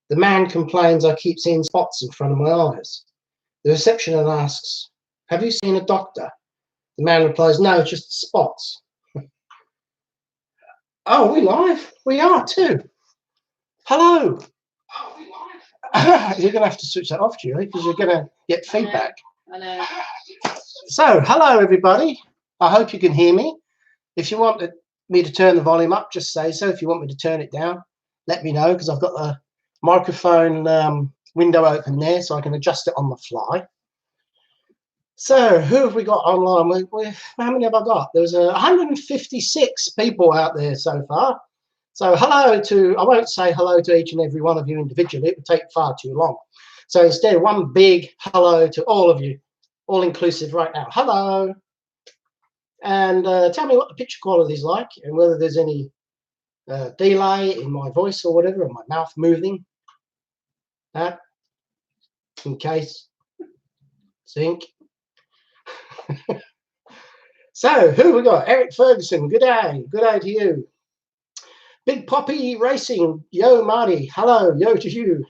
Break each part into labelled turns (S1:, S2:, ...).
S1: The man complains I keep seeing spots in front of my eyes. The receptionist asks, have you seen a doctor? The man replies, no, just spots. Oh, we live? We are too. Hello. Oh, we live? You're going to have to switch that off, Julie, because you're going to get feedback.
S2: I know.
S1: So, hello, everybody. I hope you can hear me. If you want me to turn the volume up, just say so. If you want me to turn it down, let me know, because I've got the microphone window open there, so I can adjust it on the fly. So, who have we got online? How many have I got? There's 156 people out there so far. So, hello to, I won't say hello to each and every one of you individually. It would take far too long. So, instead, one big hello to all of you, all inclusive right now. Hello. And tell me what the picture quality is like and whether there's any delay in my voice or whatever, or my mouth moving. That, in case. Sync. So, who we got? Eric Ferguson, good day. Good day to you. Big Poppy Racing, yo Marty, hello, yo to you.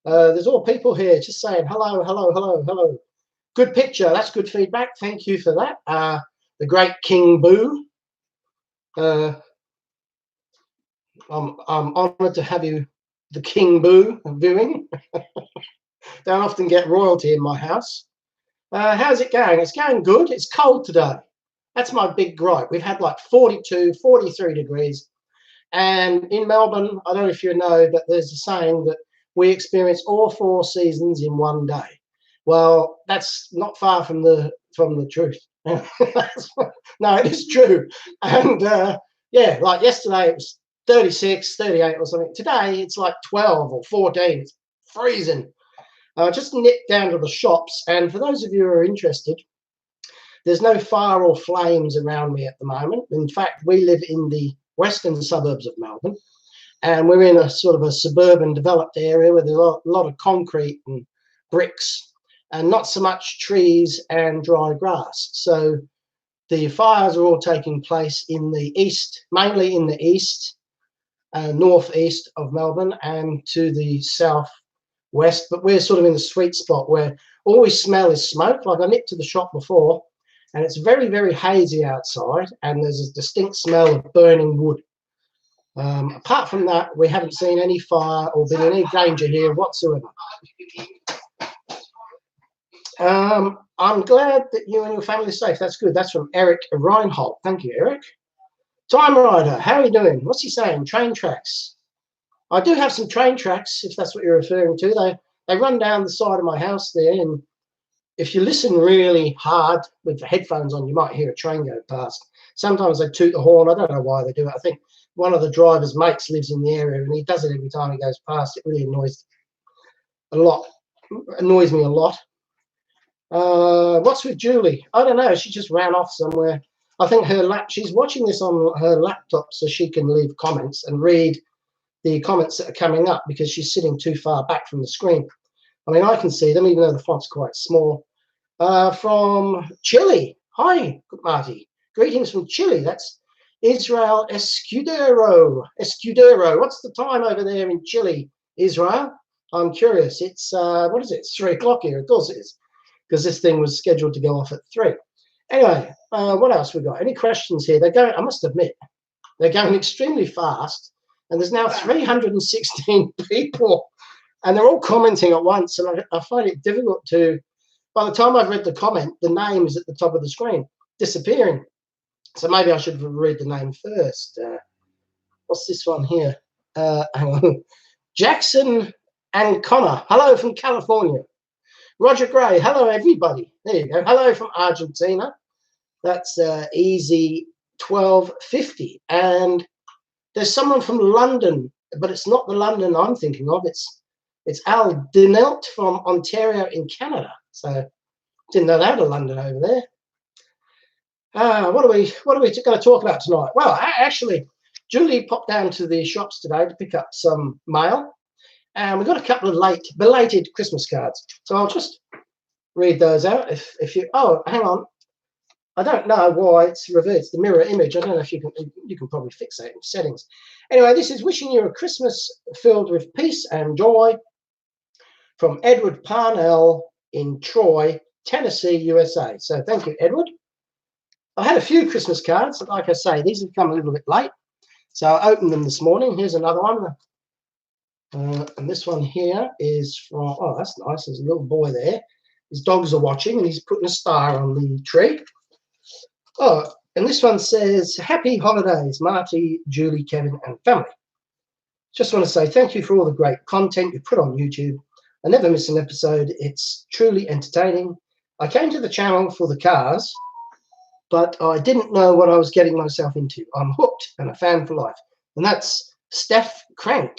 S1: There's all people here just saying hello, hello, hello, hello. Good picture, that's good feedback. Thank you for that. The great King Boo. I'm honoured to have you, the King Boo, viewing. Don't often get royalty in my house. How's it going? It's going good. It's cold today. That's my big gripe. We've had like 42, 43 degrees. And in Melbourne, I don't know if you know, but there's a saying that we experience all 4 seasons in one day. Well, that's not far from the truth. No, it is true. And yeah, like yesterday it was 36, 38 or something. Today it's like 12 or 14. It's freezing. Just nipped down to the shops, and for those of you who are interested, there's no fire or flames around me at the moment. In fact, we live in the western suburbs of Melbourne, and we're in a sort of a suburban developed area where there's a lot of concrete and bricks and not so much trees and dry grass. So the fires are all taking place in the east, mainly in the east, northeast of Melbourne, and to the southwest. But we're sort of in the sweet spot where all we smell is smoke. Like I nipped to the shop before, and it's very, very hazy outside, and there's a distinct smell of burning wood. Apart from that, we haven't seen any fire or been in any danger here whatsoever. I'm glad that you and your family are safe. That's good. That's from Eric Reinhold. Thank you, Eric. Time Rider, how are you doing? What's he saying? Train tracks. I do have some train tracks, if that's what you're referring to. They run down the side of my house there, and if you listen really hard with the headphones on, you might hear a train go past. Sometimes they toot the horn. I don't know why they do it. I think one of the driver's mates lives in the area, and he does it every time he goes past. It really annoys me a lot. What's with Julie? I don't know. She just ran off somewhere. I think she's watching this on her laptop so she can leave comments and read the comments that are coming up, because she's sitting too far back from the screen. I mean, I can see them even though the font's quite small. From Chile. Hi, Marty. Greetings from Chile. That's Israel Escudero. What's the time over there in Chile, Israel? I'm curious. It's, what is it? It's 3 o'clock here. Of course it is, because this thing was scheduled to go off at 3. Anyway, what else we got? Any questions here? They're going, I must admit, they're going extremely fast, and there's now 316 people, and they're all commenting at once, and I find it difficult to, by the time I've read the comment, the name is at the top of the screen, disappearing. So maybe I should read the name first. What's this one here? Hang on. Jackson and Connor, hello from California. Roger Gray, hello everybody. There you go. Hello from Argentina. That's easy 1250. And there's someone from London, but it's not the London I'm thinking of. It's Al Dinelt from Ontario in Canada. So didn't know they had a London over there. What are we going to talk about tonight? Well, actually, Julie popped down to the shops today to pick up some mail, and we got a couple of belated Christmas cards. So I'll just read those out. If you, oh, hang on, I don't know why it's reversed the mirror image. I don't know if you can probably fix that in settings. Anyway, this is wishing you a Christmas filled with peace and joy from Edward Parnell in Troy, Tennessee, USA. So thank you, Edward. I had a few Christmas cards. Like I say, these have come a little bit late. So I opened them this morning. Here's another one. And this one here is from, oh, that's nice. There's a little boy there. His dogs are watching and he's putting a star on the tree. Oh, and this one says, Happy Holidays, Marty, Julie, Kevin, and family. Just want to say thank you for all the great content you put on YouTube. I never miss an episode. It's truly entertaining. I came to the channel for the cars, but I didn't know what I was getting myself into. I'm hooked and a fan for life. And that's Steph Crank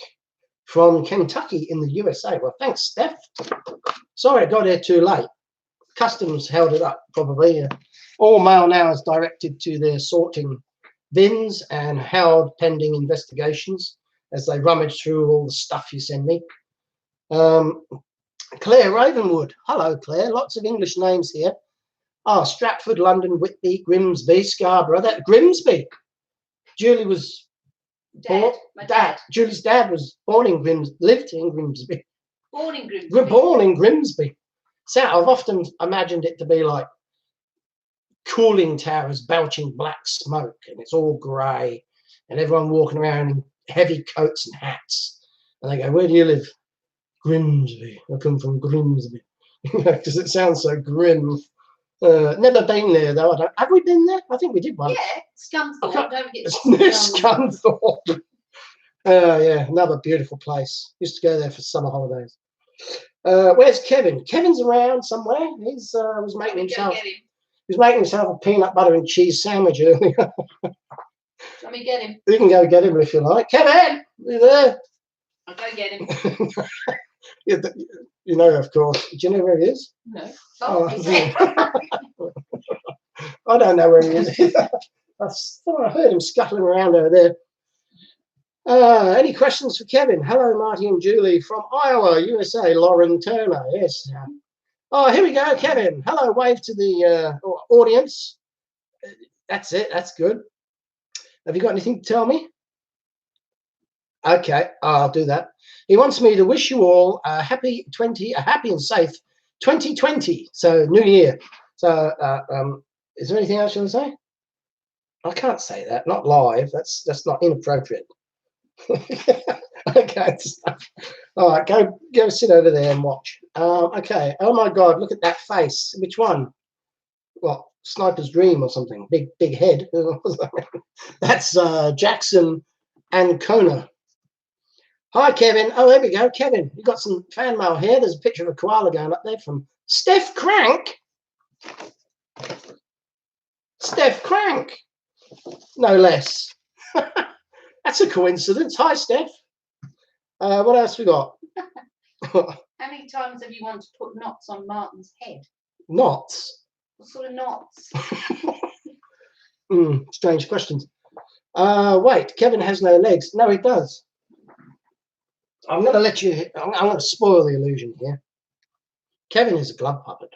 S1: from Kentucky in the USA. Well, thanks, Steph. Sorry I got here too late. Customs held it up, probably. All mail now is directed to their sorting bins and held pending investigations as they rummage through all the stuff you send me. Claire Ravenwood. Hello, Claire. Lots of English names here. Oh, Stratford, London, Whitby, Grimsby, Scarborough. That Grimsby. Julie was dad. Julie's dad was born in Grimsby, lived in Grimsby.
S2: Born in Grimsby.
S1: Born in Grimsby. So I've often imagined it to be like cooling towers belching black smoke, and it's all grey, and everyone walking around in heavy coats and hats. And they go, "Where do you live?" Grimsby. I come from Grimsby. Because it sounds so grim. Never been there though. I don't. Have we been there? I think we did once.
S2: Yeah, Scunthorpe. Don't forget
S1: Scunthorpe. Yeah, another beautiful place. Used to go there for summer holidays. Where's Kevin? Kevin's around somewhere. He's was making himself. He was making himself a peanut butter and cheese sandwich earlier.
S2: Let me get him.
S1: You can go get him if you like. Kevin, are you there?
S2: I'll go get him.
S1: You know, of course. Do you know where he is?
S2: No.
S1: I don't know where he is. I heard him scuttling around over there. Any questions for Kevin? Hello, Marty and Julie from Iowa, USA. Lauren Turner. Yes. Oh, here we go, Kevin. Hello, wave to the audience. That's it. That's good. Have you got anything to tell me? Okay, I'll do that. He wants me to wish you all a happy and safe 2020. So New Year. So is there anything else you want to say? I can't say that. Not live. That's not inappropriate. Okay. All right, go sit over there and watch. Okay. Oh my God, look at that face. Which one? What? Sniper's Dream or something? Big head. That's Jackson and Kona. Hi, Kevin. Oh, there we go. Kevin, you got some fan mail here. There's a picture of a koala going up there from Steph Crank. Steph Crank. No less. That's a coincidence. Hi, Steph. What else we got?
S2: How many times have you wanted to put knots on Martin's head?
S1: Knots?
S2: What sort of knots?
S1: Strange questions. Wait, Kevin has no legs. No, he does. I'm going to let you. I'm going to spoil the illusion here. Kevin is a glove puppet.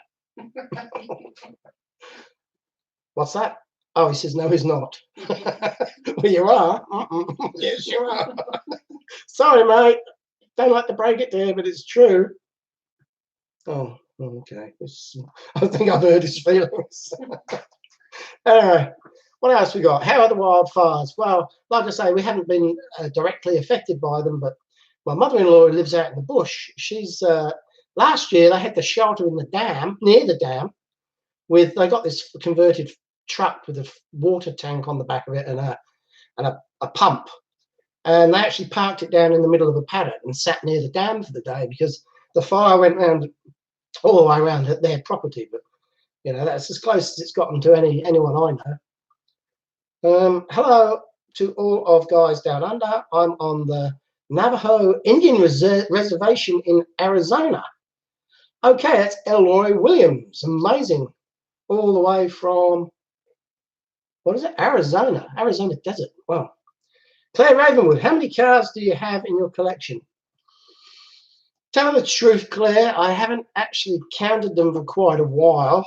S1: What's that? Oh, he says no, he's not. Well, you are. Yes, you are. Sorry, mate. Don't like to break it to you, but it's true. Oh, okay. I think I've heard his feelings. Anyway, what else we got? How are the wildfires? Well, like I say, we haven't been directly affected by them, but my mother-in-law who lives out in the bush, she's last year they had to shelter in the dam, near the dam, they got this converted truck with a water tank on the back of it and a pump, and they actually parked it down in the middle of a paddock and sat near the dam for the day because the fire went round all the way around their property. But you know, that's as close as it's gotten to anyone I know. Hello to all of guys down under. I'm on the Navajo Indian Reservation in Arizona. Okay, that's Elroy Williams. Amazing. All the way from, what is it? Arizona desert. Wow. Claire Ravenwood, how many cars do you have in your collection? Tell the truth, Claire, I haven't actually counted them for quite a while.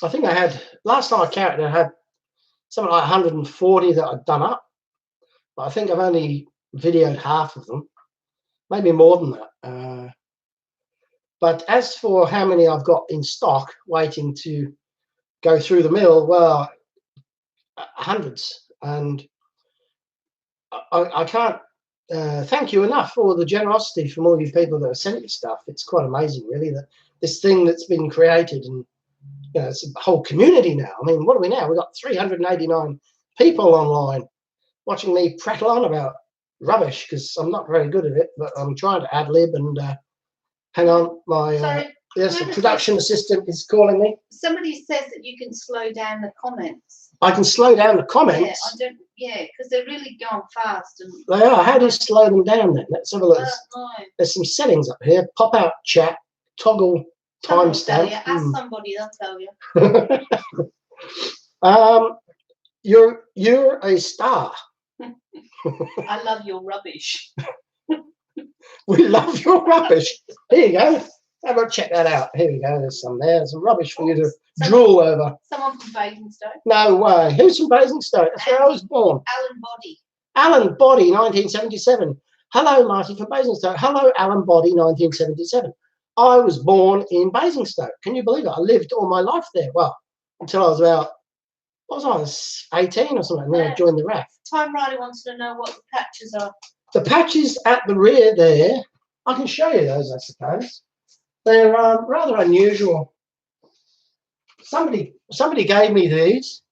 S1: I think I had, last time I counted, I had something like 140 that I'd done up. But I think I've only videoed half of them, maybe more than that. But as for how many I've got in stock waiting to go through the mill, well, hundreds. And I can't thank you enough for the generosity from all you people that have sent me stuff. It's quite amazing, really, that this thing that's been created, and it's a whole community now. I mean, what are we now? We've got 389 people online watching me prattle on about rubbish, because I'm not very good at it, but I'm trying to ad lib. And hang on, my yes, the production assistant is calling me.
S2: Somebody says that you can slow down the comments.
S1: I can slow down the comments.
S2: Yeah, because they're really going fast. And
S1: they are. How do you slow them down then? Let's have a look. There's some settings up here. Pop out chat, toggle timestamp.
S2: Ask somebody, they'll tell
S1: you. You're a star.
S2: I love your rubbish.
S1: We love your rubbish. Here you go. How about check that out? Here we go. There's some there. Some rubbish for you to drool over.
S2: Someone from Basingstoke.
S1: No way. Who's from Basingstoke? That's where I was born.
S2: Alan Body.
S1: Alan Body, 1977. Hello, Marty from Basingstoke. Hello, Alan Body, 1977. I was born in Basingstoke. Can you believe it? I lived all my life there. Well, until I was about, what was I, 18 or something, and then I joined the RAF.
S2: Time Riley wants to know what the patches are.
S1: The patches at the rear there, I can show you those, I suppose. They're rather unusual. Somebody gave me these.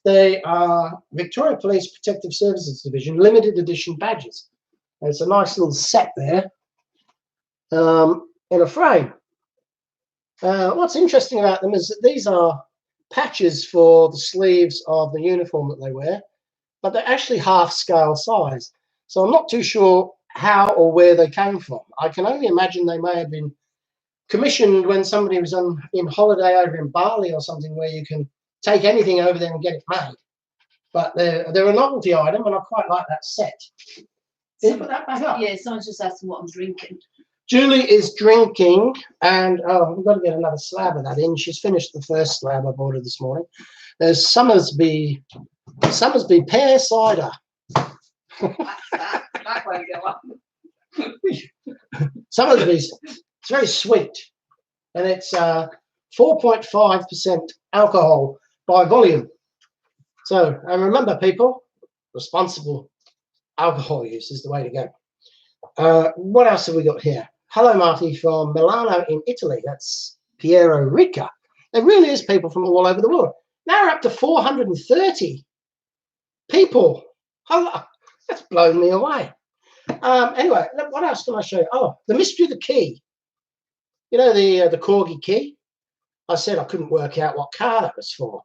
S1: They are Victoria Police Protective Services Division limited edition badges. There's a nice little set there in a frame. What's interesting about them is that these are patches for the sleeves of the uniform that they wear, but they're actually half-scale size. So I'm not too sure how or where they came from. I can only imagine they may have been commissioned when somebody was in holiday over in Bali or something, where you can take anything over there and get it made. But they're a novelty item, and I quite like that set. Put that back up.
S2: Yeah, someone's just asking what I'm drinking.
S1: Julie is drinking, and we've got to get another slab of that in. She's finished the first slab I bought her this morning. There's Summersby pear cider.
S2: That won't go up.
S1: Summersby's, it's very sweet, and it's 4.5% alcohol by volume. So, and remember, people, responsible alcohol use is the way to go. What else have we got here? Hello, Marty from Milano in Italy. That's Piero Rica. There really is people from all over the world. Now we're up to 430 people. Hello. That's blown me away. Anyway, look, what else can I show you? Oh, the mystery of the key. You know, the corgi key? I said I couldn't work out what car that was for.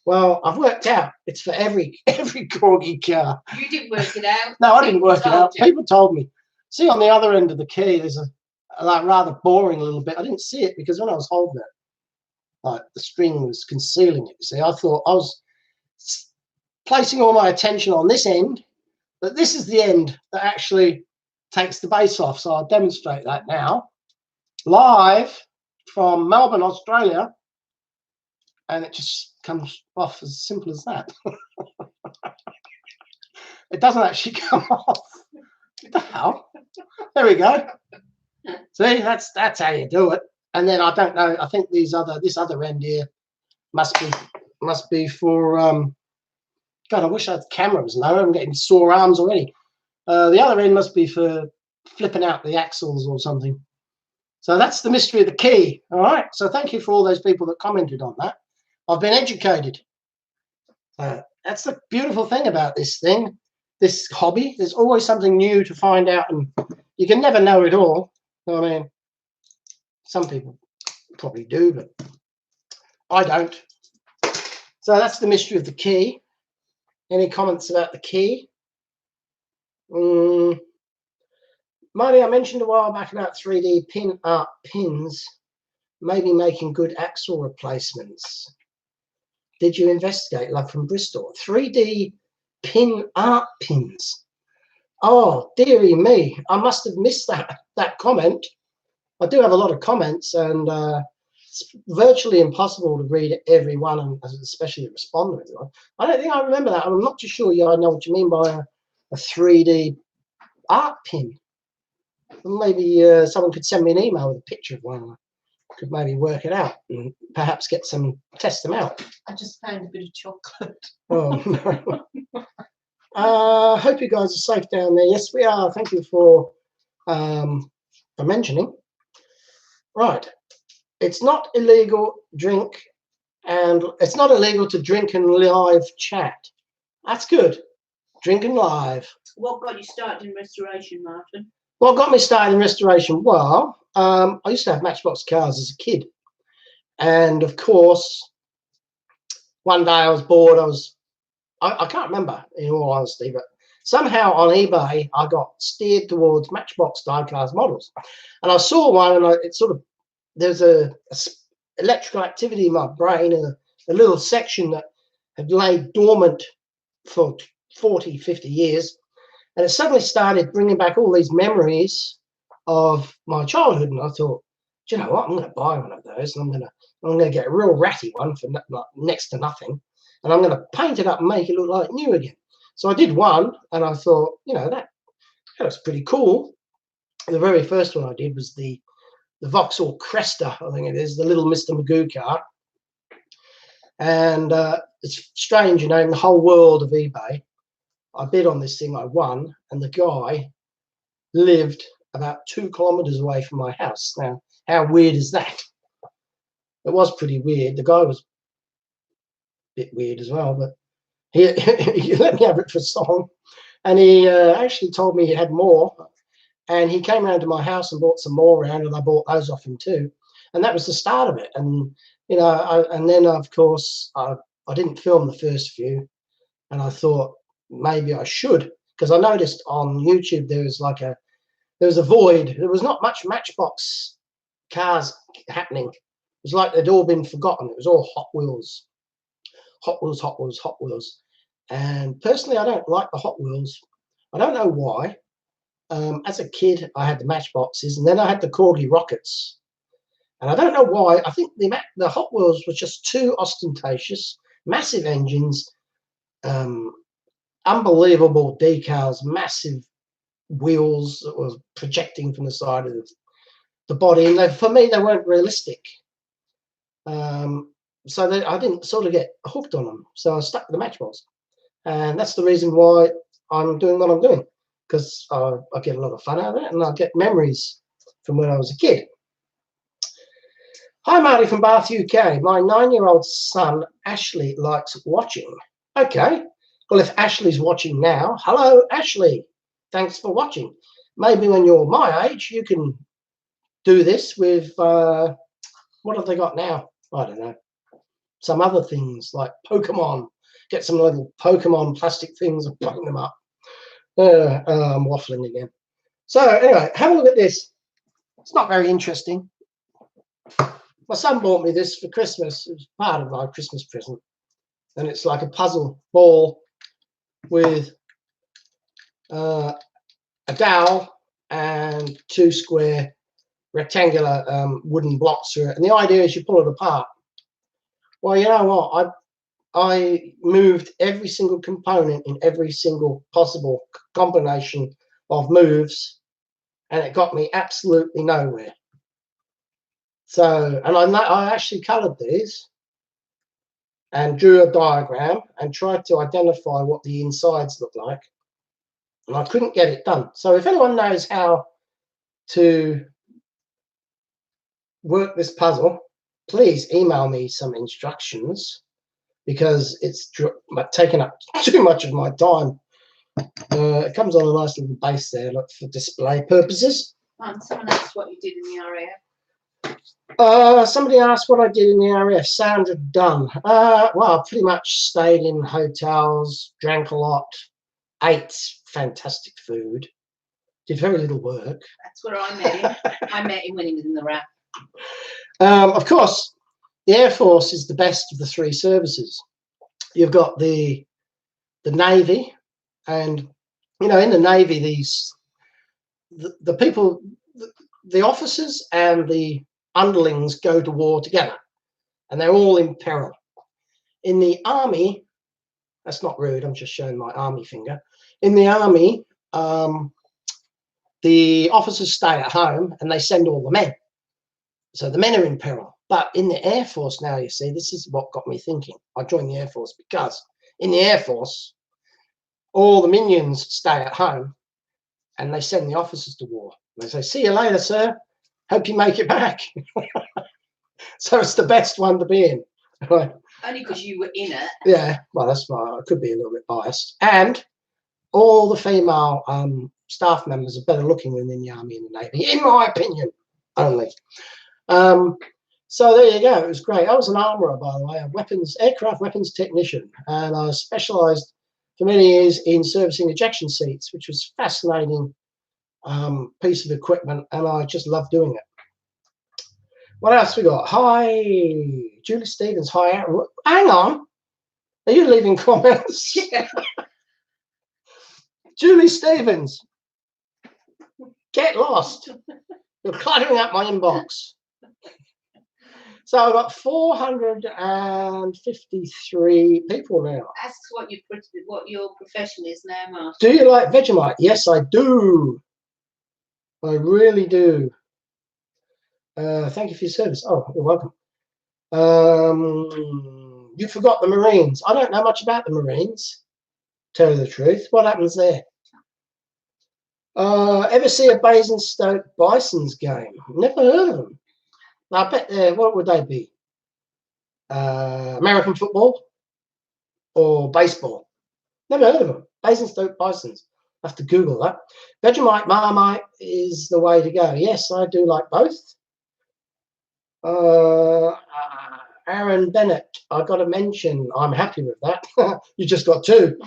S1: Well, I've worked out it's for every corgi car.
S2: You didn't work it out.
S1: No, I didn't work it out. People told me. See, on the other end of the key, there's a like rather boring little bit. I didn't see it because when I was holding it, like the string was concealing it. You see, I thought I was placing all my attention on this end, but this is the end that actually takes the base off. So I'll demonstrate that now, live from Melbourne, Australia, and it just comes off as simple as that. It doesn't actually come off. What the hell? There we go. See, that's how you do it. And then I don't know. I think this other end here must be for. God, I wish that camera was lower. I'm getting sore arms already. The other end must be for flipping out the axles or something. So that's the mystery of the key. All right. So thank you for all those people that commented on that. I've been educated. That's the beautiful thing about this thing, this hobby. There's always something new to find out, and you can never know it all. I mean, some people probably do, but I don't. So that's the mystery of the key. Any comments about the key? Marty, I mentioned a while back about 3D pin art pins, maybe making good axle replacements. Did you investigate? Love from Bristol. 3D pin art pins. Oh, dearie me. I must have missed that comment. I do have a lot of comments, and it's virtually impossible to read every one, and especially respond to everyone. I don't think I remember that. I'm not too sure. Yeah, I know what you mean by a 3D art pin. Maybe someone could send me an email with a picture of one. I could maybe work it out and perhaps test them out.
S2: I just found a bit of chocolate.
S1: Oh, no. Hope you guys are safe down there. Yes, we are. Thank you for mentioning. Right. It's not illegal it's not illegal to drink and live chat. That's good. Drink and live.
S2: What got you started in restoration, Martin?
S1: What got me started in restoration? Well, I used to have Matchbox cars as a kid. And of course, one day I was bored. I can't remember, in all honesty, but somehow on eBay, I got steered towards Matchbox diecast models. And I saw one, and there's a electrical activity in my brain, a little section that had laid dormant for 40, 50 years. And it suddenly started bringing back all these memories of my childhood. And I thought, do you know what? I'm going to buy one of those, and I'm going to get a real ratty one for next to nothing. And I'm going to paint it up and make it look like new again. So I did one, and I thought, that was pretty cool. The very first one I did was the Vauxhall Cresta, I think it is, the little Mr. Magoo car. And it's strange, in the whole world of eBay, I bid on this thing, I won, and the guy lived about 2 kilometers away from my house. Now, how weird is that? It was pretty weird. The guy was a bit weird as well, but he let me have it for a song. And he actually told me he had more. And he came around to my house and bought some more around, and I bought those off him too. And that was the start of it. And, and then, of course, I didn't film the first few. And I thought maybe I should, because I noticed on YouTube there was a void. There was not much Matchbox cars happening. It was like they'd all been forgotten. It was all Hot Wheels. Hot Wheels, Hot Wheels, Hot Wheels. And personally, I don't like the Hot Wheels. I don't know why. As a kid, I had the Matchboxes, and then I had the Corgi Rockets. And I don't know why. I think the Hot Wheels were just too ostentatious, massive engines, unbelievable decals, massive wheels that was projecting from the side of the body. And for me, they weren't realistic. So I didn't sort of get hooked on them. So I stuck with the Matchbox. And that's the reason why I'm doing what I'm doing, because I get a lot of fun out of it, and I get memories from when I was a kid. Hi, Marty from Bath, UK. My 9-year-old son, Ashley, likes watching. Okay. Well, if Ashley's watching now, hello, Ashley. Thanks for watching. Maybe when you're my age, you can do this with, what have they got now? I don't know. Some other things like Pokemon. Get some little Pokemon plastic things and paint them up. I'm waffling again. So anyway, have a look at this. It's not very interesting. My son bought me this for Christmas. It was part of my Christmas present. And it's like a puzzle ball with a dowel and 2 square rectangular wooden blocks through it. And the idea is you pull it apart. Well, you know what? I moved every single component in every single possible combination of moves, and it got me absolutely nowhere. So, and I actually colored these and drew a diagram and tried to identify what the insides look like, and I couldn't get it done. So if anyone knows how to work this puzzle, please email me some instructions, because it's taken up too much of my time. It comes on a nice little base there, like for display purposes.
S2: Someone asked what you did in the RAF.
S1: Somebody asked what I did in the RAF. Sandra Dunn. Well, I pretty much stayed in hotels, drank a lot, ate fantastic food, did very little work.
S2: That's where I met him. I met him when he was in the RAF.
S1: Of course, the Air Force is the best of the 3 services. You've got the Navy, and in the Navy, the people, the officers and the underlings go to war together, and they're all in peril. In the army, that's not rude, I'm just showing my army finger. In the army, the officers stay at home and they send all the men. So the men are in peril. But in the Air Force now, you see, this is what got me thinking. I joined the Air Force because in the Air Force, all the minions stay at home and they send the officers to war. They say, see you later, sir. Hope you make it back. So it's the best one to be in.
S2: Only because you were in it.
S1: Yeah, well, that's why I could be a little bit biased. And all the female staff members are better looking than in the Army and the Navy, in my opinion, only. So there you go. It was great. I was an armourer, by the way, a aircraft weapons technician, and I specialised for many years in servicing ejection seats, which was a fascinating piece of equipment, and I just love doing it. What else we got? Hi, Julie Stevens. Hi, Aaron. Hang on. Are you leaving comments?
S2: Yeah.
S1: Julie Stevens. Get lost. You're cluttering up my inbox. So I've got 453 people now.
S2: Ask what your profession is now, Marty.
S1: Do you like Vegemite? Yes, I do. I really do. Thank you for your service. Oh, you're welcome. You forgot the Marines. I don't know much about the Marines. Tell you the truth. What happens there? Ever see a Basingstoke Bisons game? Never heard of them. I bet what would they be? American football or baseball? Never heard of them. Basingstoke Bisons. I have to Google that. Vegemite, Marmite is the way to go. Yes, I do like both. Aaron Bennett, I got to mention, I'm happy with that. You just got two.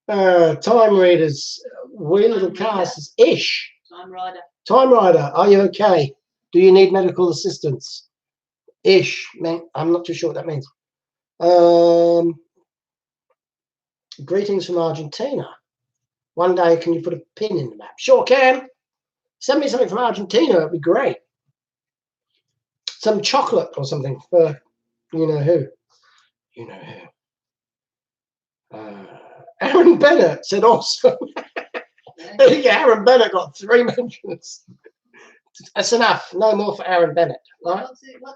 S1: Time readers, wee little cars is Ish.
S2: Time Rider. Time
S1: Rider, are you okay? Do you need medical assistance? Ish, I'm not too sure what that means. Greetings from Argentina. One day, can you put a pin in the map? Sure can. Send me something from Argentina, it'd be great. Some chocolate or something for you know who. You know who. Aaron Bennett said awesome. Aaron Bennett got 3 mentions. That's enough. No more for Aaron Bennett. Right?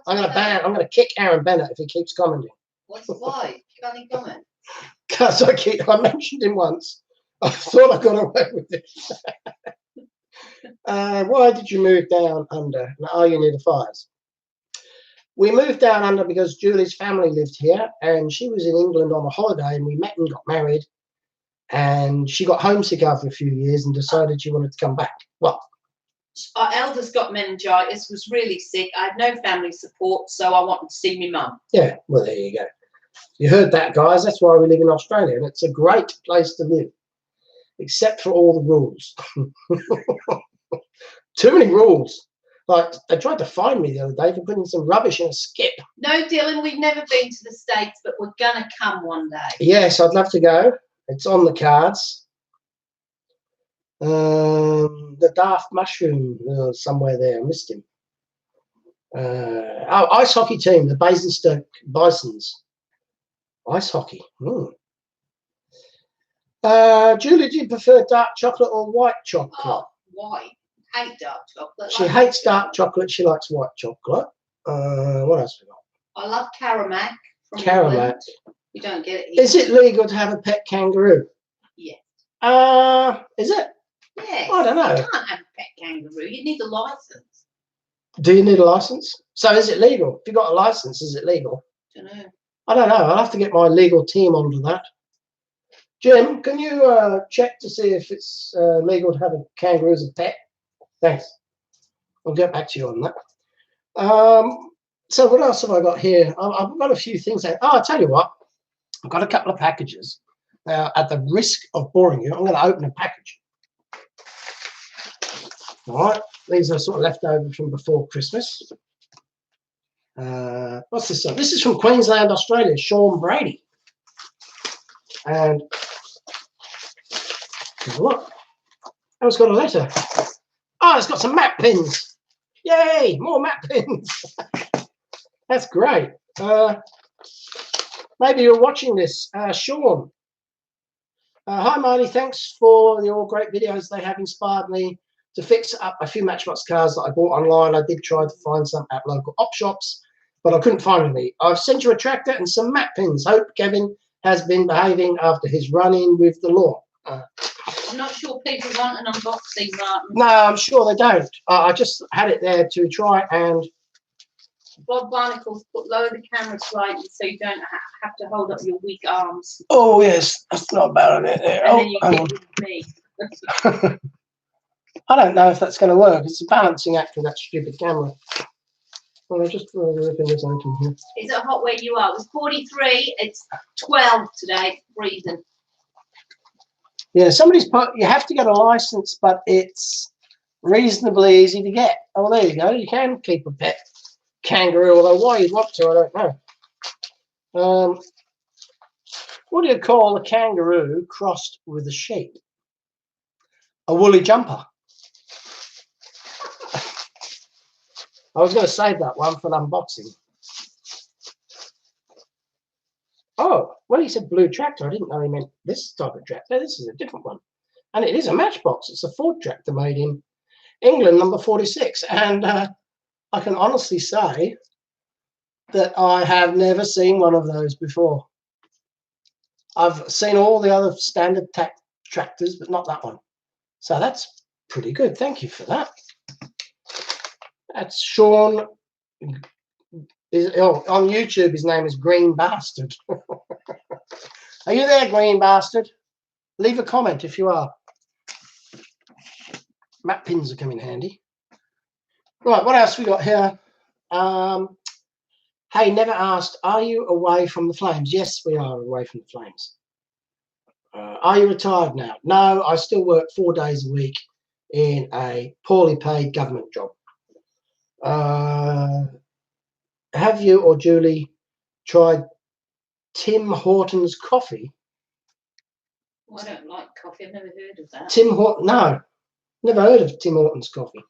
S1: I'm gonna kick Aaron Bennett if he keeps commenting.
S2: Why? Can't he comment?
S1: Because I mentioned him once. I thought I got away with it. Why did you move down under? Are you near the fires? We moved down under because Julie's family lived here and she was in England on a holiday and we met and got married and she got homesick after a few years and decided she wanted to come back. Well,
S2: our eldest got meningitis, was really sick. I had no family support, so I wanted to see my mum.
S1: Yeah, well, there you go. You heard that, guys. That's why we live in Australia and it's a great place to live, except for all the rules. Too many rules. Like, they tried to fine me the other day for putting some rubbish in a skip.
S2: No, Dylan, we've never been to the States, but we're going to come one day.
S1: Yes, I'd love to go. It's on the cards. The Daft Mushroom, somewhere there. I missed him. Ice hockey team, the Basingstoke Bisons. Ice hockey. Julie, do you prefer dark chocolate or white chocolate?
S2: Oh, white. Hate dark chocolate.
S1: She hates dark chocolate. She likes white chocolate. What else we got?
S2: I love Caramac.
S1: Caramac.
S2: You don't get it here.
S1: Is it legal to have a pet kangaroo?
S2: Yes.
S1: Is it?
S2: Yes.
S1: I don't know.
S2: You can't have a pet kangaroo. You need a license.
S1: Do you need a license? So is it legal? If you've got a license, is it legal?
S2: Don't know.
S1: I don't know. I'll have to get my legal team onto that. Jim, can you check to see if it's legal to have a kangaroo as a pet? Thanks. I'll get back to you on that. So what else have I got here? I've got a few things. I'll tell you what. I've got a couple of packages. Now, at the risk of boring you, I'm going to open a package. All right. These are sort of leftovers from before Christmas. What's this one? This is from Queensland, Australia, Sean Brady. And look, oh, it's got a letter. Oh, it's got some map pins. Yay, more map pins. That's great. Maybe you're watching this, Sean. Hi, Marty. Thanks for your great videos. They have inspired me to fix up a few Matchbox cars that I bought online. I did try to find some at local op shops, but I couldn't find any. I've sent you a tractor and some map pins. Hope Kevin has been behaving after his run-in with the law.
S2: I'm not sure people want an unboxing, Martin.
S1: No, I'm sure they don't. I just had it there to try and...
S2: Bob Barnacles put lower the camera slightly so you don't have to hold up your weak arms.
S1: Oh, yes. That's not bad.
S2: And then you get with me.
S1: I don't know if that's going to work. It's a balancing act with that stupid camera. Well, I just ripping this open here.
S2: Is it hot where you are? It was 43. It's 12 today. Freezing.
S1: Yeah, somebody's put, you have to get a license, but it's reasonably easy to get. Oh, there you go. You can keep a pet kangaroo, although why you'd want to, I don't know. What do you call a kangaroo crossed with a sheep? A woolly jumper. I was going to save that one for an unboxing. Oh, well, he said blue tractor. I didn't know he meant this type of tractor. This is a different one. And it is a Matchbox. It's a Ford tractor made in England, number 46. And I can honestly say that I have never seen one of those before. I've seen all the other standard tractors, but not that one. So that's pretty good. Thank you for that. That's Sean. On YouTube, his name is Green Bastard. Are you there, Green Bastard? Leave a comment if you are. Map pins are coming handy. Right, what else we got here? Hey, never asked, are you away from the flames? Yes, we are away from the flames. Are you retired now? No, I still work 4 days a week in a poorly paid government job. Have you or Julie tried Tim Hortons coffee?
S2: Well, I don't like coffee. I've never heard of that.
S1: No, never heard of Tim Hortons coffee.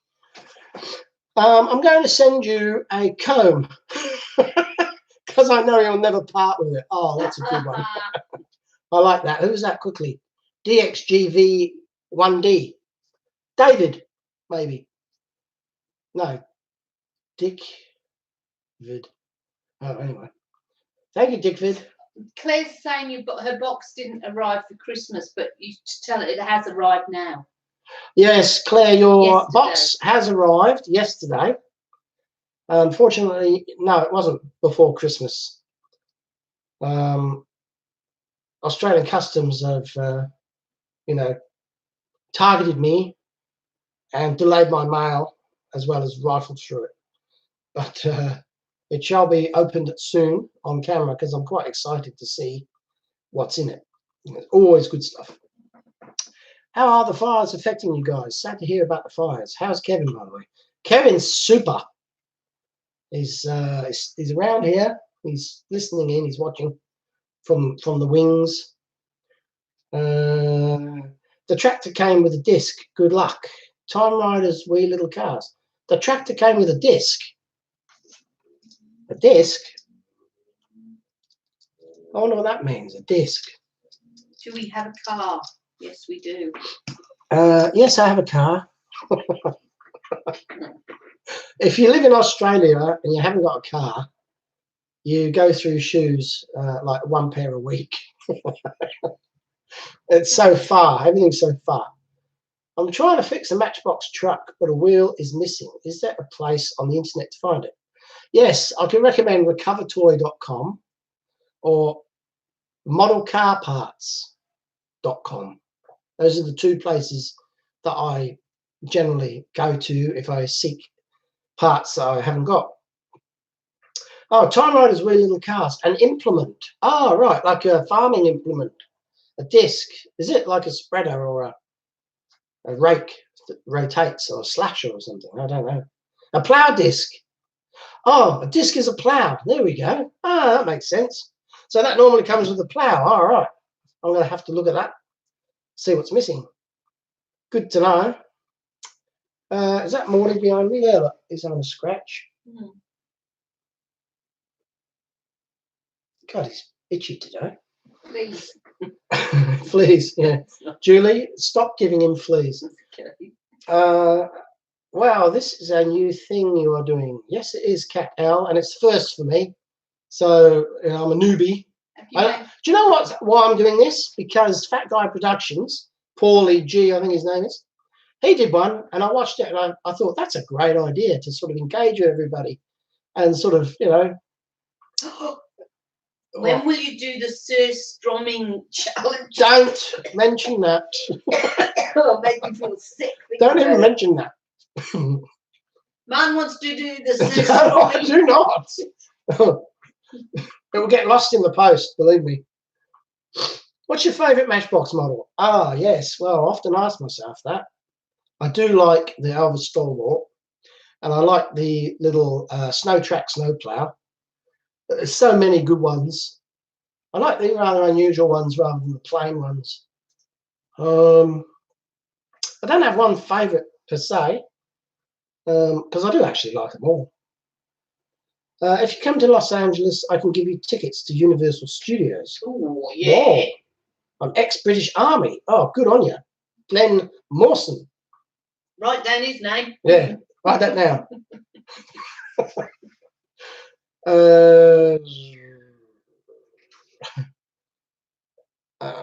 S1: I'm going to send you a comb because I know you'll never part with it. Oh, that's a good one. I like that. Who's that quickly? DXGV1D. David, maybe. No. Dick Vid. Oh, anyway. Thank you, Dick Vid.
S2: Claire's saying her box didn't arrive for Christmas, but you tell it has arrived now. Yes,
S1: Claire, your box has arrived yesterday. Unfortunately, no, it wasn't before Christmas. Australian Customs have, targeted me and delayed my mail as well as rifled through it. But it shall be opened soon on camera because I'm quite excited to see what's in it. It's always good stuff. How are the fires affecting you guys? Sad to hear about the fires. How's Kevin, by the way? Kevin's super. He's around here. He's listening in. He's watching from the wings. The tractor came with a disc. Good luck. Time Riders, wee little cars. The tractor came with a disc. A disc? I wonder what that means, a disc.
S2: Do we have a car? Yes, we do.
S1: Yes, I have a car. If you live in Australia and you haven't got a car, you go through shoes like one pair a week. It's so far. Everything's so far. I'm trying to fix a Matchbox truck, but a wheel is missing. Is there a place on the internet to find it? Yes, I can recommend recovertoy.com or modelcarparts.com. Those are the two places that I generally go to if I seek parts that I haven't got. Oh, Time Riders, wee little cars. An implement. Oh, right, like a farming implement. A disc. Is it like a spreader or a rake that rotates, or a slasher or something? I don't know. A plough disc. Oh, a disc is a plough. There we go. Ah, that makes sense. So that normally comes with a plough. All right. I'm going to have to look at that, see what's missing. Good to know. Is that Morty behind me? Yeah, look, he's on a scratch.
S2: Hmm.
S1: God, he's itchy today.
S2: Please.
S1: Fleas, yeah. Julie, stop giving him fleas.
S2: Okay.
S1: Wow, this is a new thing you are doing. Yes, it is, Cat L, and it's first for me. So I'm a newbie. Do you know why I'm doing this? Because Fat Guy Productions, Paulie G, I think his name is, he did one, and I watched it, and I thought that's a great idea to sort of engage with everybody and sort of,
S2: When will you do the Sir Strumming challenge?
S1: Don't mention that.
S2: It'll make you feel sick.
S1: Don't even mention that.
S2: Man wants to do the Sir
S1: No,
S2: Strumming.
S1: do not. It will get lost in the post, believe me. What's your favourite Matchbox model? Ah, yes. Well, I often ask myself that. I do like the Elvis Stalwart, and I like the little Snow Track snowplow. There's so many good ones. I like the rather unusual ones rather than the plain ones. I don't have one favourite per se, because I do actually like them all. If you come to Los Angeles, I can give you tickets to Universal Studios.
S2: Oh, yeah.
S1: Whoa. I'm ex-British Army. Oh, good on you. Glenn Mawson.
S2: Write down his name.
S1: Yeah, write that down.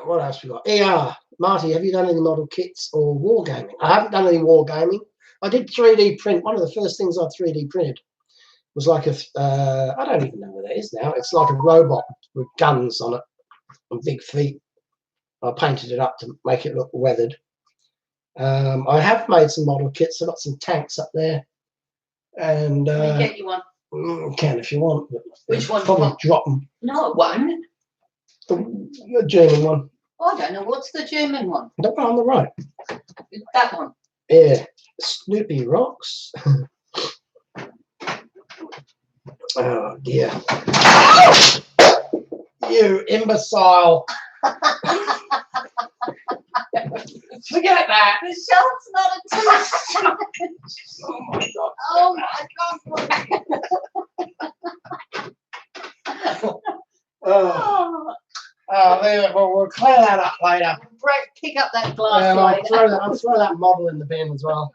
S1: What else we got? ER. Marty, have you done any model kits or wargaming? I haven't done any wargaming. I did 3D print. One of the first things I 3D printed was like a, I don't even know what that is now. It's like a robot with guns on it and big feet. I painted it up to make it look weathered. I have made some model kits. I've got some tanks up there. And
S2: Let me get you one.
S1: Can if you want. But
S2: Which one?
S1: probably drop them.
S2: No, it won't.
S1: The German one.
S2: I don't know. What's the German one?
S1: The one on the right.
S2: That one.
S1: Yeah. Snoopy Rocks. Oh, dear. You imbecile. Forget that.
S2: The shelf's not attached.
S1: Oh, my God.
S2: Oh, my God.
S1: We'll clear that up later.
S2: Pick up that glass
S1: And
S2: later.
S1: I'll throw that model in the bin as well.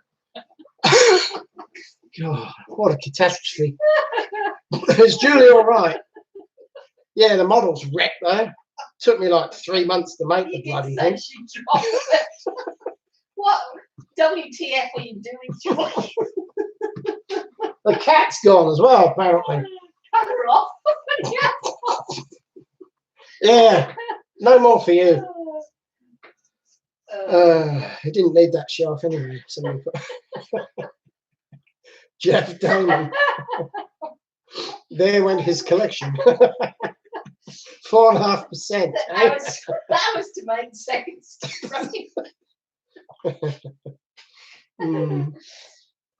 S1: God, what a catastrophe. Is Julie all right? Yeah, the model's wrecked though. Took me like 3 months to make the bloody thing.
S2: She dropped it. What WTF are you doing, Joy?
S1: The cat's gone as well, apparently.
S2: Cut her off.
S1: Yeah, no more for you. He didn't need that shelf anyway. Somebody put Jeff Damon. There went his collection. 4.5%.
S2: That was to make seconds.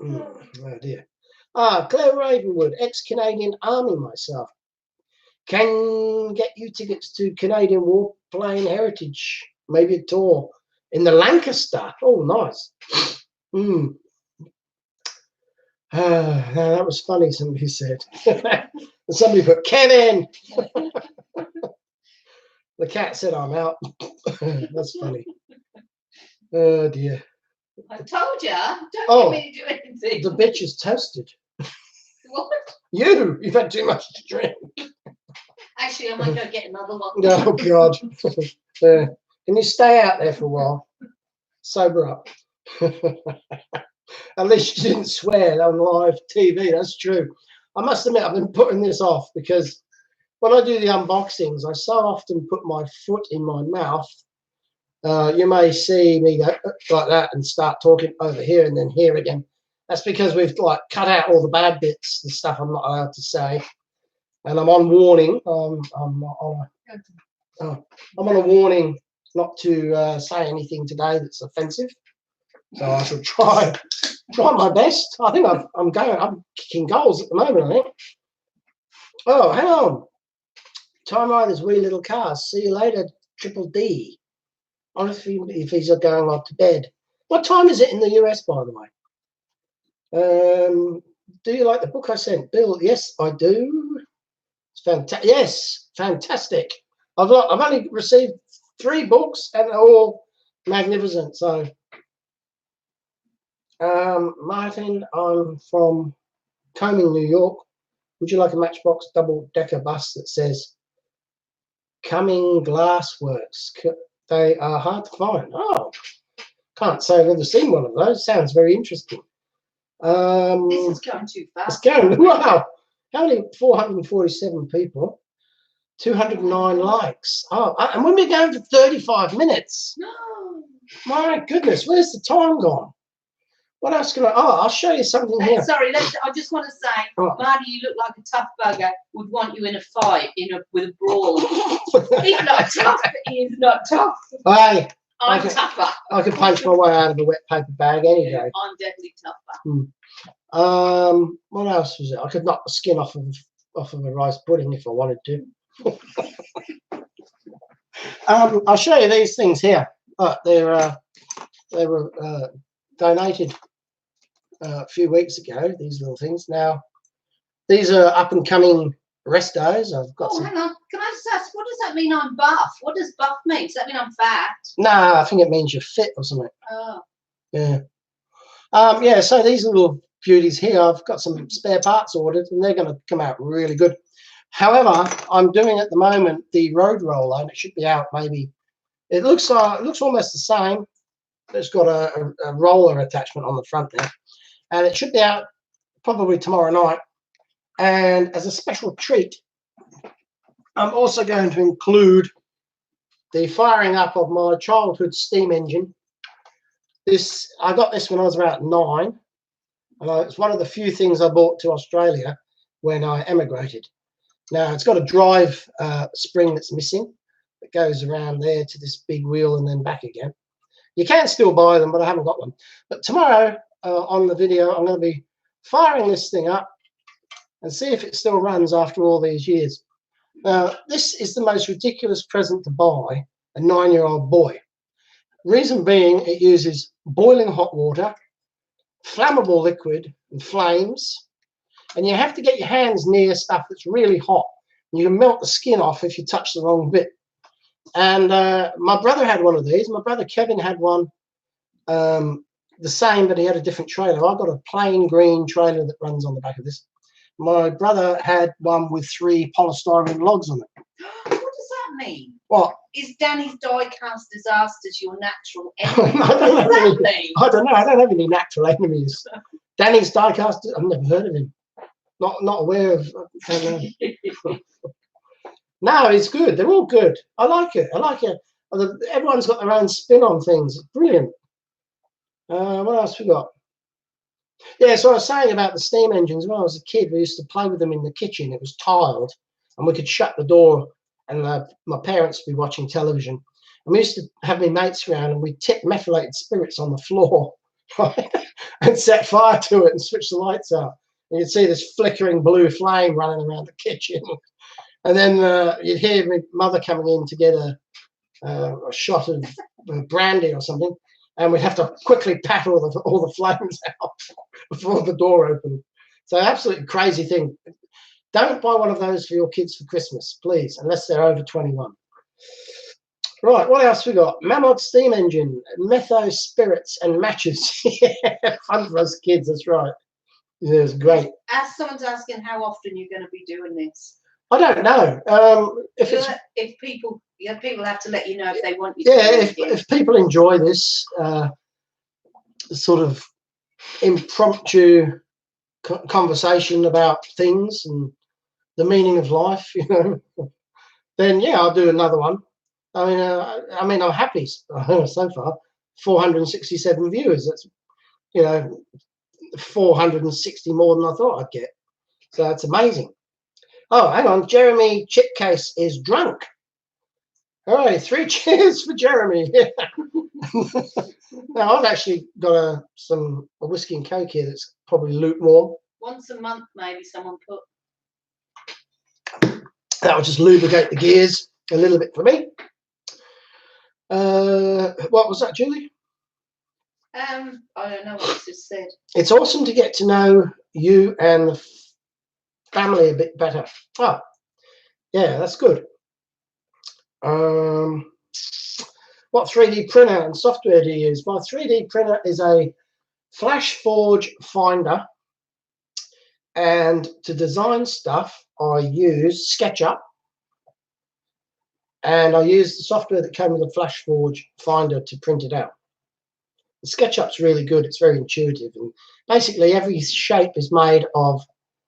S1: Oh dear. Claire Ravenwood, ex-Canadian Army myself. Can get you tickets to Canadian Warplane Heritage, maybe a tour in the Lancaster. Oh, nice. That was funny, somebody said. Somebody put Kevin. The cat said I'm out. That's funny. Oh dear.
S2: I told you. Don't get me to do anything.
S1: The bitch is toasted.
S2: What?
S1: You've had too much to drink.
S2: Actually, I might go get another one.
S1: Oh God. Can you stay out there for a while? Sober up. At least you didn't swear on live TV. That's true. I must admit, I've been putting this off because when I do the unboxings, I so often put my foot in my mouth. You may see me go like that and start talking over here and then here again. That's because we've like cut out all the bad bits, the stuff I'm not allowed to say, and I'm on warning. I'm on a warning not to say anything today that's offensive. So I shall try my best. I think I'm kicking goals at the moment, I think. Oh, hang on. Time Riders, wee little cars. See you later, Triple D. Honestly, if he's going off to bed. What time is it in the US, by the way? Do you like the book I sent, Bill? Yes, I do. It's fantastic. Yes, fantastic. I've only received 3 books and they're all magnificent. So, Martin, I'm from Coming, New York. Would you like a Matchbox double-decker bus that says Coming Glassworks? They are hard to find. Oh, can't say I've ever seen one of those. Sounds very interesting.
S2: This is going too fast.
S1: It's going, wow. How many? 447 people. 209 likes. Oh, and when we're going for 35 minutes.
S2: No.
S1: My goodness, where's the time gone? What else can I? Oh, I'll show you something here.
S2: Sorry, I just want to say, Marty, you look like a tough bugger. Would want you in a fight, with a brawl. He's not tough. He is not tough.
S1: Hey,
S2: I'm tougher.
S1: I could punch my way out of a wet paper bag any day.
S2: I'm definitely tougher.
S1: What else was it? I could knock the skin off of a rice pudding if I wanted to. I'll show you these things here. They were donated a few weeks ago. These little things. Now, these are up and coming restos. I've got.
S2: Hang on. Can I just ask? What does that mean? I'm buff. What does buff mean? Does that mean I'm fat?
S1: No, I think it means you're fit or something.
S2: Oh.
S1: Yeah. Yeah. So these little beauties here, I've got some spare parts ordered, and they're going to come out really good. However, I'm doing at the moment the road roller, and it should be out maybe. It looks almost the same. It's got a roller attachment on the front there, and it should be out probably tomorrow night. And as a special treat, I'm also going to include the firing up of my childhood steam engine. I got this when I was about 9, and it's one of the few things I bought to Australia when I emigrated. Now, it's got a drive spring that's missing. It goes around there to this big wheel and then back again. You can still buy them, but I haven't got one. But tomorrow on the video, I'm going to be firing this thing up and see if it still runs after all these years. Now, this is the most ridiculous present to buy a 9-year-old boy. Reason being, it uses boiling hot water, flammable liquid, and flames. And you have to get your hands near stuff that's really hot. You can melt the skin off if you touch the wrong bit. And my brother had one of these. My brother Kevin had one the same, but he had a different trailer. I've got a plain green trailer that runs on the back of this. My brother had one with 3 polystyrene logs on it.
S2: What does that mean?
S1: What?
S2: Is Danny's die-cast disasters your natural enemy?
S1: I don't know. I don't have any natural enemies. Danny's die-cast, I've never heard of him. Not aware of. No, it's good. They're all good. I like it. I like it. Everyone's got their own spin on things. It's brilliant. What else we got? Yeah, so I was saying about the steam engines. When I was a kid, we used to play with them in the kitchen. It was tiled, and we could shut the door, and my parents would be watching television. And we used to have my mates around, and we'd tip methylated spirits on the floor, right? And set fire to it and switch the lights out. And you'd see this flickering blue flame running around the kitchen. And then you'd hear my mother coming in to get a shot of brandy or something, and we'd have to quickly pat all the flames out before the door opened. So absolutely crazy thing. Don't buy one of those for your kids for Christmas, please, unless they're over 21. Right, what else we got? Mammoth steam engine, metho spirits and matches. Yeah, fun for us kids, that's right. Yeah, it's great.
S2: As someone's asking how often you're going to be doing this.
S1: I don't know.
S2: If people have to let you know if they want you.
S1: Yeah, if people enjoy this sort of impromptu conversation about things and the meaning of life, then yeah, I'll do another one. I mean, I'm happy so far. 467 viewers. That's 460 more than I thought I'd get. So that's amazing. Oh, hang on. Jeremy Chipcase is drunk. All right, 3 cheers for Jeremy. Now, I've actually got a whiskey and coke here that's probably lukewarm.
S2: Once a month, maybe someone put.
S1: That will just lubricate the gears a little bit for me. What was that, Julie?
S2: I don't know what I just said.
S1: It's awesome to get to know you and the family a bit better. Oh, yeah, that's good. What 3D printer and software do you use? My 3D printer is a Flashforge Finder, and to design stuff, I use SketchUp, and I use the software that came with the Flashforge Finder to print it out. The SketchUp's really good. It's very intuitive, and basically every shape is made of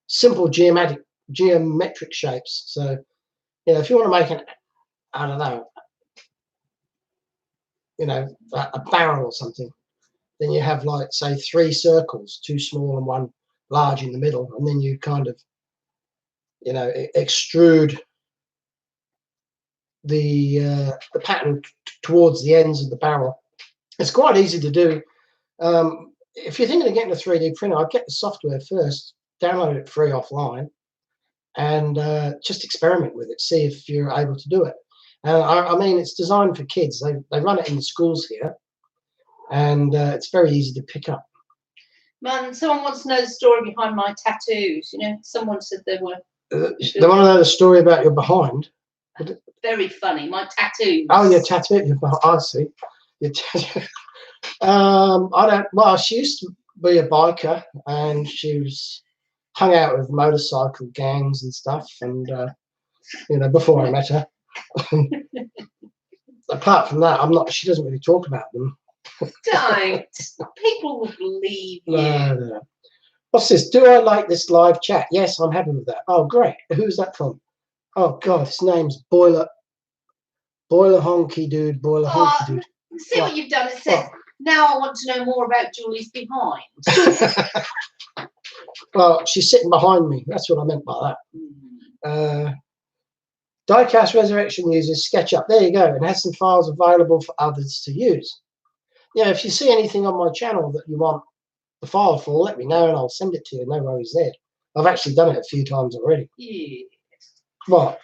S1: simple geometric shapes. So, you know, if you want to make an, I don't know, you know, a barrel or something, then you have, like, say, 3 circles, 2 small and 1 large in the middle, and then you kind of, you know, extrude the pattern towards the ends of the barrel. It's quite easy to do. If you're thinking of getting a 3D printer, I'd get the software first, download it free offline, and just experiment with it, see if you're able to do it. I mean, it's designed for kids. They run it in the schools here, and it's very easy to pick up.
S2: Man, someone wants to know the story behind my tattoos. You know, someone said they were.
S1: They want to know the story about your behind.
S2: Very funny. My tattoos.
S1: Oh, your tattoo. Your behind. I see. Your tattoo. I don't. Well, she used to be a biker, and she was hung out with motorcycle gangs and stuff. And you know, before I met her. Apart from that, I'm not. She doesn't really talk about them.
S2: Don't. People will believe you.
S1: No. What's this? Do I like this live chat? Yes, I'm happy with that. Oh, great. Who's that from? Oh God, his name's Boiler Honky Dude. Boiler Honky Dude.
S2: See what you've done. It says, now I want to know more about Julie's behind.
S1: Well, she's sitting behind me. That's what I meant by that. Diecast Resurrection uses SketchUp. There you go. And has some files available for others to use. Yeah, if you see anything on my channel that you want the file for, let me know and I'll send it to you. No worries there. I've actually done it a few times already.
S2: Yeah.
S1: What?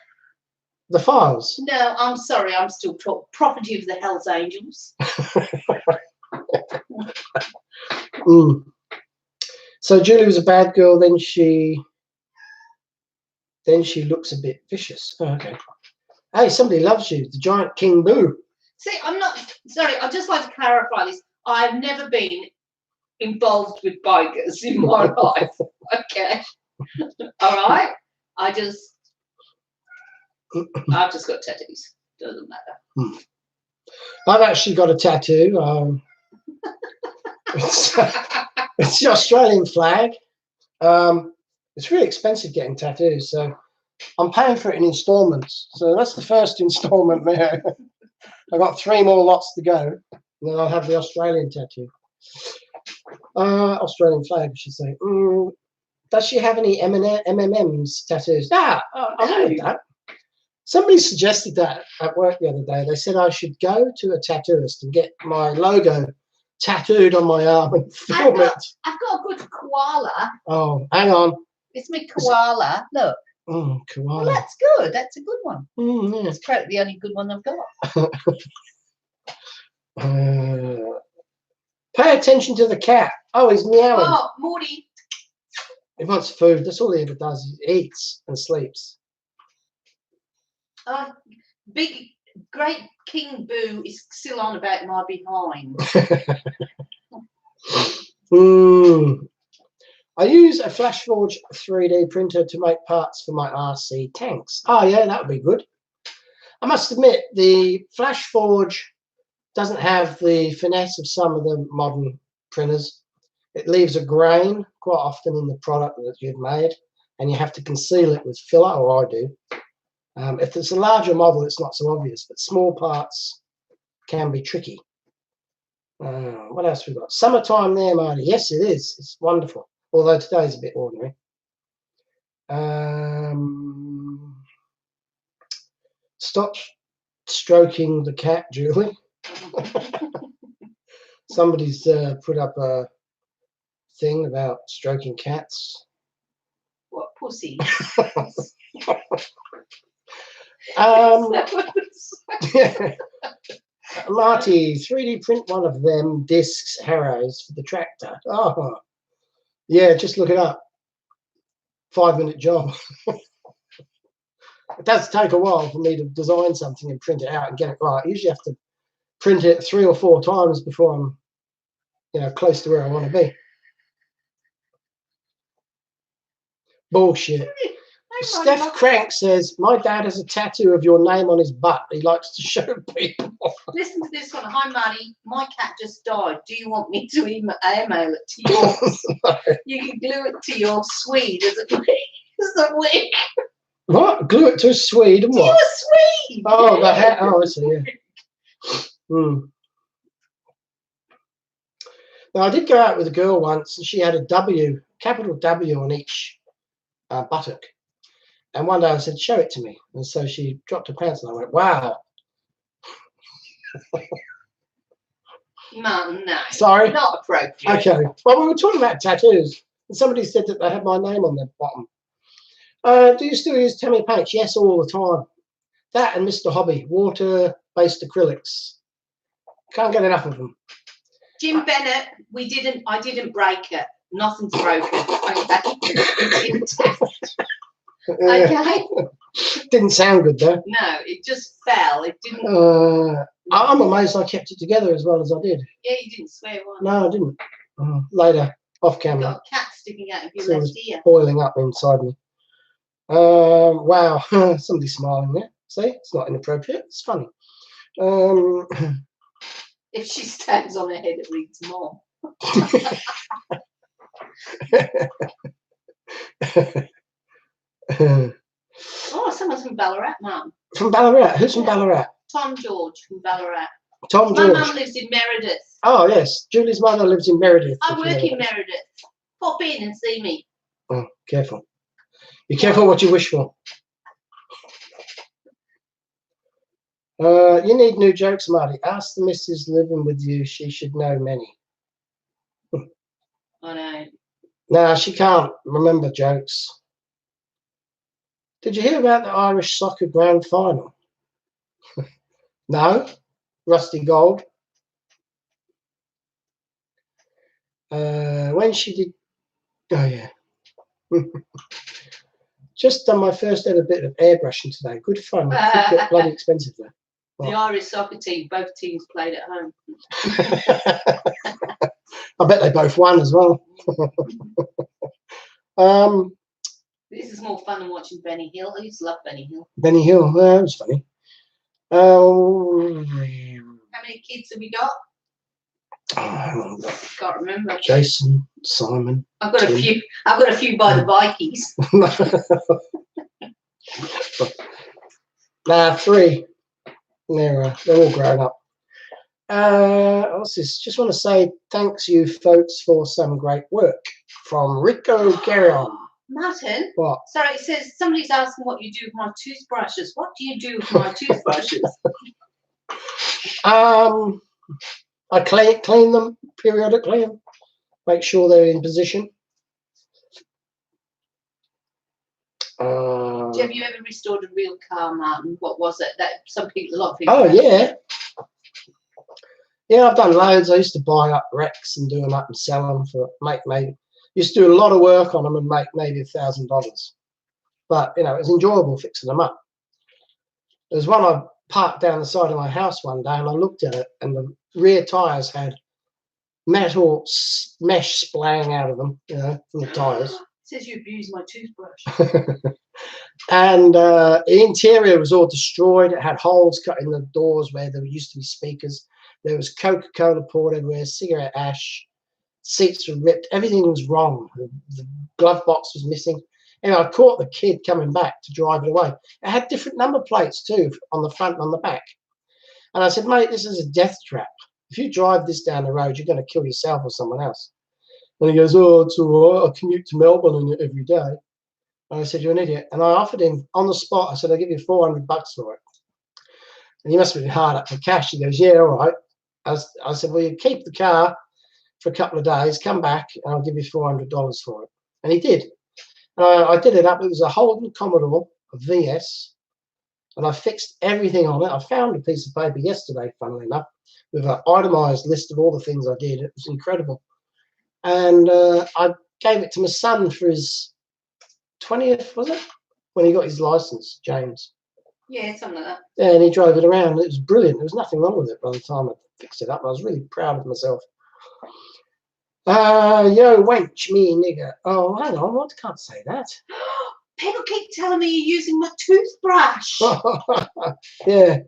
S1: The files?
S2: No, I'm sorry. I'm still property of the Hells Angels.
S1: So Julie was a bad girl, then she looks a bit vicious. Oh, okay. Hey, somebody loves you. The giant King Boo.
S2: See, I'm not sorry. I'd just like to clarify this. I've never been involved with bikers in my life. Okay. All right. I've just got tattoos. Doesn't matter.
S1: I've actually got a tattoo. It's the Australian flag. It's really expensive getting tattoos, so I'm paying for it in installments. So that's the first installment there. I've got 3 more lots to go, and then I'll have the Australian tattoo. Australian flag, I should say. Does she have any MMMs tattoos? I know that. Somebody suggested that at work the other day. They said I should go to a tattooist and get my logo tattooed on my arm and film it.
S2: I've got a good koala.
S1: Oh, hang on.
S2: It's my koala. Look.
S1: Oh, koala.
S2: Well, that's good. That's a good one.
S1: Yeah.
S2: That's probably the only good one I've got.
S1: Pay attention to the cat. Oh, he's meowing.
S2: Oh, Marty.
S1: He wants food. That's all he ever does. He eats and sleeps.
S2: Great King Boo is still on about my behind.
S1: I use a Flashforge 3D printer to make parts for my RC tanks. Oh, yeah, that would be good. I must admit, the Flashforge doesn't have the finesse of some of the modern printers. It leaves a grain quite often in the product that you've made, and you have to conceal it with filler, or I do. If it's a larger model, it's not so obvious, but small parts can be tricky. What else we got? Summertime there, Marty. Yes, it is. It's wonderful. Although today's a bit ordinary. Stop stroking the cat, Julie. Somebody's put up a thing about stroking cats.
S2: What pussy?
S1: Yeah. Marty, 3D print one of them discs harrows for the tractor. Oh, yeah, just look it up. 5-minute job. It does take a while for me to design something and print it out and get it right. I usually have to print it 3 or 4 times before I'm, close to where I want to be. Bullshit. Steph Crank says, my dad has a tattoo of your name on his butt. He likes to show people.
S2: Listen to this one. Hi, Marty. My cat just died. Do you want me to email it to yours? You can glue it to your Swede as a wig.
S1: What? Glue it to a Swede and what?
S2: To a Swede.
S1: Oh, the hat. Oh, I see. Yeah. Now, I did go out with a girl once, and she had a W, capital W on each buttock. And one day I said, show it to me. And so she dropped her pants, and I went, wow.
S2: No.
S1: Sorry?
S2: Not appropriate.
S1: Okay. Well, we were talking about tattoos, and somebody said that they had my name on their bottom. Do you still use Tamiya paints? Yes, all the time. That and Mr. Hobby, water-based acrylics. Can't get enough of them.
S2: Jim Bennett, I didn't break it. Nothing's broken. Okay.
S1: Didn't sound good though.
S2: No, it just fell. It didn't.
S1: I'm amazed I kept it together as well as I did.
S2: Yeah, you didn't swear one.
S1: No, I didn't. Later, off camera.
S2: You got a cat sticking out of your
S1: So
S2: left ear.
S1: Boiling up inside me. Wow, somebody's smiling there. See, it's not inappropriate. It's funny.
S2: If she stands on her head, it reads more. Oh, someone's from Ballarat, Mum.
S1: From Ballarat? Who's from Ballarat?
S2: Tom George from Ballarat.
S1: Tom George.
S2: My mum lives in Meredith.
S1: Oh, yes. Julie's mother lives in Meredith.
S2: I work in Meredith. Pop in and see me.
S1: Oh, careful. Be careful what you wish for. You need new jokes, Marty. Ask the missus living with you. She should know many.
S2: I know.
S1: No, she can't remember jokes. Did you hear about the Irish soccer grand final? No? Rusty Gold? When she did... Oh, yeah. Just done my first ever bit of airbrushing today. Good fun. It could get bloody expensive though.
S2: The Irish soccer team, both teams played at home.
S1: I bet they both won as well.
S2: This is more fun than watching Benny Hill. I used to love Benny Hill.
S1: Benny Hill, that was funny.
S2: How many kids have we got?
S1: Oh,
S2: Can't remember.
S1: Jason, Simon.
S2: I've got a few. I've got a few by the Vikings.
S1: Nah, 3. They're all grown up. What's this? Just want to say thanks you folks for some great work from Rico Carrion.
S2: Martin.
S1: What?
S2: Sorry, it says somebody's asking what you do with my toothbrushes. What do you do with my toothbrushes?
S1: I clean them periodically and make sure they're in position.
S2: Have you ever restored a real car, Martin? What was it that a lot of people?
S1: Oh yeah, yeah. I've done loads. I used to buy up wrecks and do them up and sell them for maybe. Used to do a lot of work on them and make maybe $1,000. But it was enjoyable fixing them up. There's one I parked down the side of my house one day and I looked at it and the rear tires had metal mesh splaying out of them, from the tires.
S2: It says you abuse my toothbrush.
S1: And the interior was all destroyed. It had holes cut in the doors where there used to be speakers. There was Coca-Cola poured everywhere, cigarette ash. Seats were ripped. Everything was wrong. The glove box was missing. Anyway, I caught the kid coming back to drive it away. It had different number plates too on the front and on the back. And I said, mate, this is a death trap. If you drive this down the road, you're going to kill yourself or someone else. And he goes, oh, it's all right. I commute to Melbourne in it every day. And I said, you're an idiot. And I offered him on the spot. I said, I'll give you $400 for it. And he must have been hard up for cash. He goes, yeah, all right. I said, well, you keep the car for a couple of days, come back, and I'll give you $400 for it. And he did. I did it up. It was a Holden Commodore, a VS, and I fixed everything on it. I found a piece of paper yesterday, funnily enough, with an itemised list of all the things I did. It was incredible. And I gave it to my son for his 20th, was it? When he got his licence, James.
S2: Yeah, something like that.
S1: Yeah, and he drove it around. It was brilliant. There was nothing wrong with it by the time I fixed it up. I was really proud of myself. Yo, wench, me nigger. Oh, hang on, what? Can't say that.
S2: People keep telling me you're using my toothbrush.
S1: Yeah.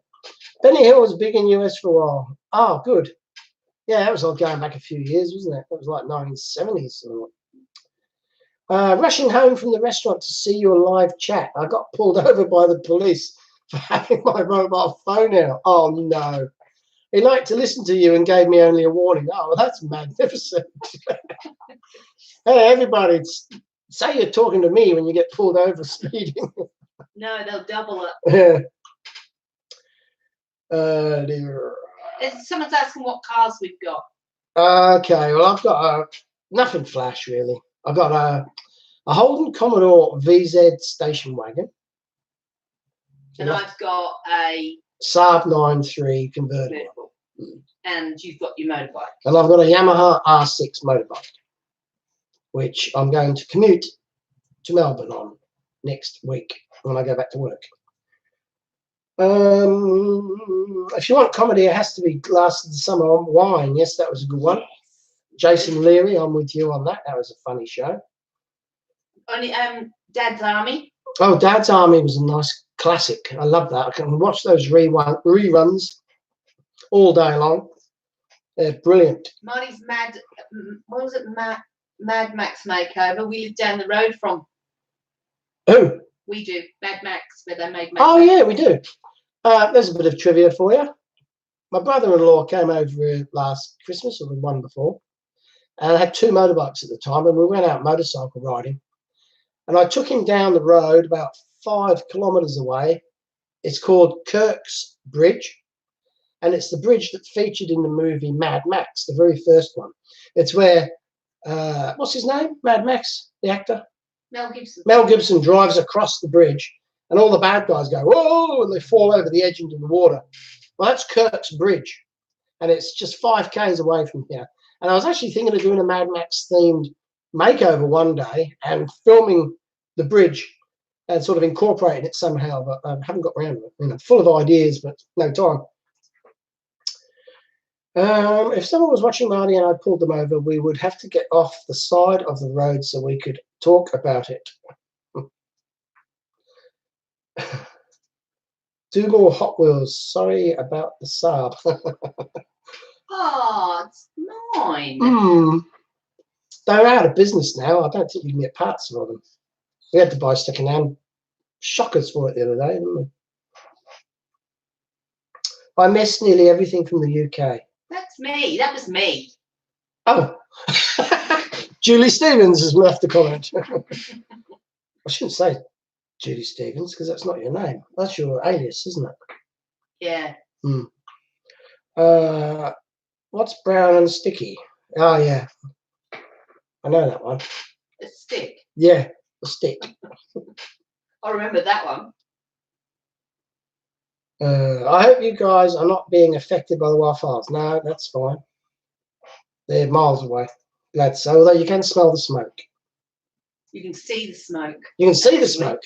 S1: Benny Hill was big in US for a while. Oh, good. Yeah, that was like going back a few years, wasn't it? That was like 1970s. Rushing home from the restaurant to see your live chat. I got pulled over by the police for having my mobile phone out. Oh, no. He liked to listen to you and gave me only a warning. Oh, well, that's magnificent. Hey, everybody, say you're talking to me when you get pulled over speeding.
S2: No, they'll double it.
S1: Yeah. Dear.
S2: Someone's asking what cars we've got.
S1: Okay, well, I've got nothing flash, really. I've got a Holden Commodore VZ station wagon.
S2: And I've got a
S1: Saab 9.3 convertible.
S2: And you've got your motorbike.
S1: And I've got a Yamaha R6 motorbike, which I'm going to commute to Melbourne on next week when I go back to work. If you want comedy, it has to be Last of the Summer on Wine. Yes, that was a good one. Jason Leary, I'm with you on that. That was a funny show.
S2: Only Dad's Army.
S1: Oh, Dad's Army was a nice classic. I love that. I can watch those reruns all day long. They're brilliant.
S2: Marty's Mad. What was it? Mad Max makeover. We live down the road from.
S1: Who?
S2: We do. Mad Max, where they made.
S1: Oh yeah, we do. There's a bit of trivia for you. My brother-in-law came over here last Christmas, or the one before, and I had two motorbikes at the time, and we went out motorcycle riding. And I took him down the road about 5 kilometres away. It's called Kirk's Bridge, and it's the bridge that featured in the movie Mad Max, the very first one. It's where, what's his name? Mad Max, the actor?
S2: Mel Gibson. Mel
S1: Gibson drives across the bridge, and all the bad guys go, whoa, and they fall over the edge into the water. Well, that's Kirk's Bridge, and it's just 5 k's away from here. And I was actually thinking of doing a Mad Max-themed makeover one day and filming the bridge and sort of incorporating it somehow, but I haven't got around to it. You know, full of ideas, but no time. If someone was watching Marty and I pulled them over, we would have to get off the side of the road so we could talk about it. Do more Hot Wheels. Sorry about the Saab.
S2: Oh, it's mine.
S1: They're out of business now. I don't think you can get parts for them. We had to buy second-hand shockers for it the other day, didn't we? I missed nearly everything from the UK.
S2: That's me. That was me.
S1: Oh. Julie Stevens has left a comment. I shouldn't say Julie Stevens because that's not your name. That's your alias, isn't it?
S2: Yeah.
S1: What's brown and sticky? Oh, yeah. I know that one.
S2: A stick.
S1: Yeah, a stick.
S2: I remember that one.
S1: I hope you guys are not being affected by the wildfires. No, that's fine. They're miles away. Glad so, although you can smell the smoke.
S2: You can see the smoke.
S1: You can see the smoke.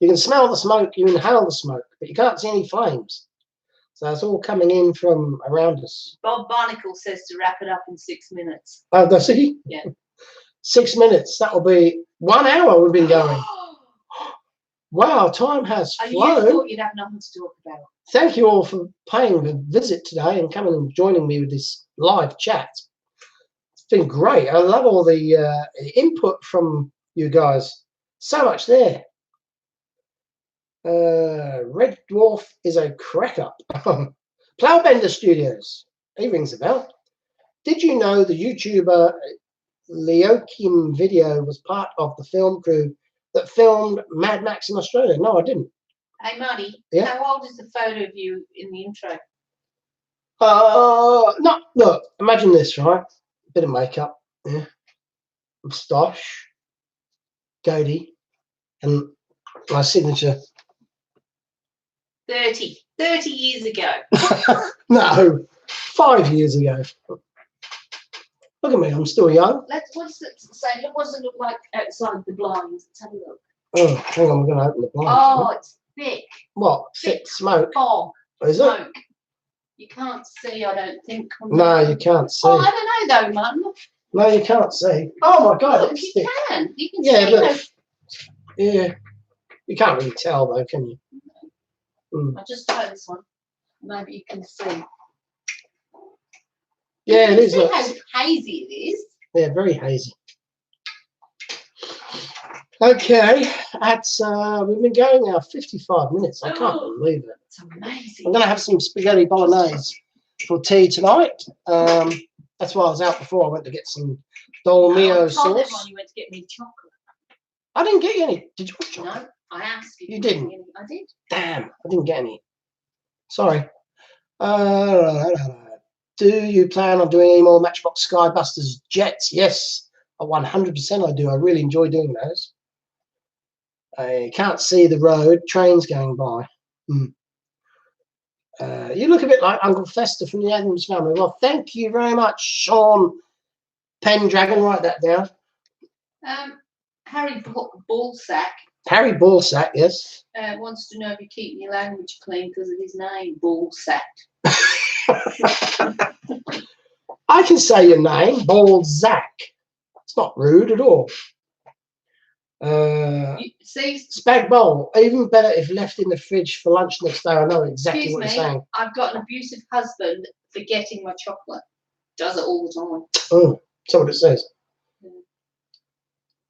S1: You can smell the smoke. You inhale the smoke, but you can't see any flames. So it's all coming in from around us.
S2: Bob Barnacle says to wrap it up in 6 minutes.
S1: Oh, does he?
S2: Yeah.
S1: 6 minutes. That will be 1 hour we've been going. Wow, time has flown.
S2: You thought you'd have nothing to talk about.
S1: Thank you all for paying the visit today and coming and joining me with this live chat. It's been great. I love all the input from you guys. So much there. Red Dwarf is a cracker. Plowbender Studios. He rings a bell. Did you know the YouTuber Leokim Video was part of the film crew that filmed Mad Max in Australia? No, I didn't.
S2: Hey, Marty,
S1: yeah?
S2: How old is the photo of you in the intro?
S1: No, look, imagine this, right? Bit of makeup, yeah, moustache, goatee, and my signature
S2: 30 years ago.
S1: No, 5 years ago. Look at me, I'm still young.
S2: What's it say? What does it look like outside the blinds? Let's have a look.
S1: Oh, hang on, we're going to open the blinds.
S2: Oh, it's thick.
S1: What? Thick smoke?
S2: Fog.
S1: Is it?
S2: Smoke. You can't see, I don't think.
S1: No, you can't see.
S2: Oh, I don't know though, man.
S1: No, you can't see. Oh my God,
S2: Look,
S1: it's
S2: you
S1: thick.
S2: can. You can
S1: Yeah,
S2: see.
S1: but yeah, you can't really tell though, can you?
S2: I'll just try this one. Maybe you can see.
S1: Yeah, it is.
S2: See how hazy it is.
S1: Yeah, very hazy. Okay, that's we've been going now 55 minutes. I can't believe it.
S2: It's amazing.
S1: I'm gonna have some spaghetti bolognese for tea tonight. That's why I was out before. I went to get some Dolmio sauce.
S2: You went to get me chocolate.
S1: I didn't get you any. Did you want chocolate?
S2: No, I asked you.
S1: You didn't?
S2: I did.
S1: Damn, I didn't get any. Sorry. Do you plan on doing any more Matchbox Skybusters jets? Yes, 100% I do. I really enjoy doing those. I can't see the road. Trains going by. You look a bit like Uncle Fester from the Addams Family. Well, thank you very much, Sean Pendragon. Write that down.
S2: Harry Ballsack.
S1: Harry Ballsack, yes.
S2: Wants to know if you're keeping your language clean because of his name, Ballsack.
S1: I can say your name, Ballsack. It's not rude at all.
S2: See,
S1: spag bowl, even better if left in the fridge for lunch next day. I know exactly what you're saying.
S2: I've got an abusive husband forgetting my chocolate. Does it all the time.
S1: Oh, that's what it says.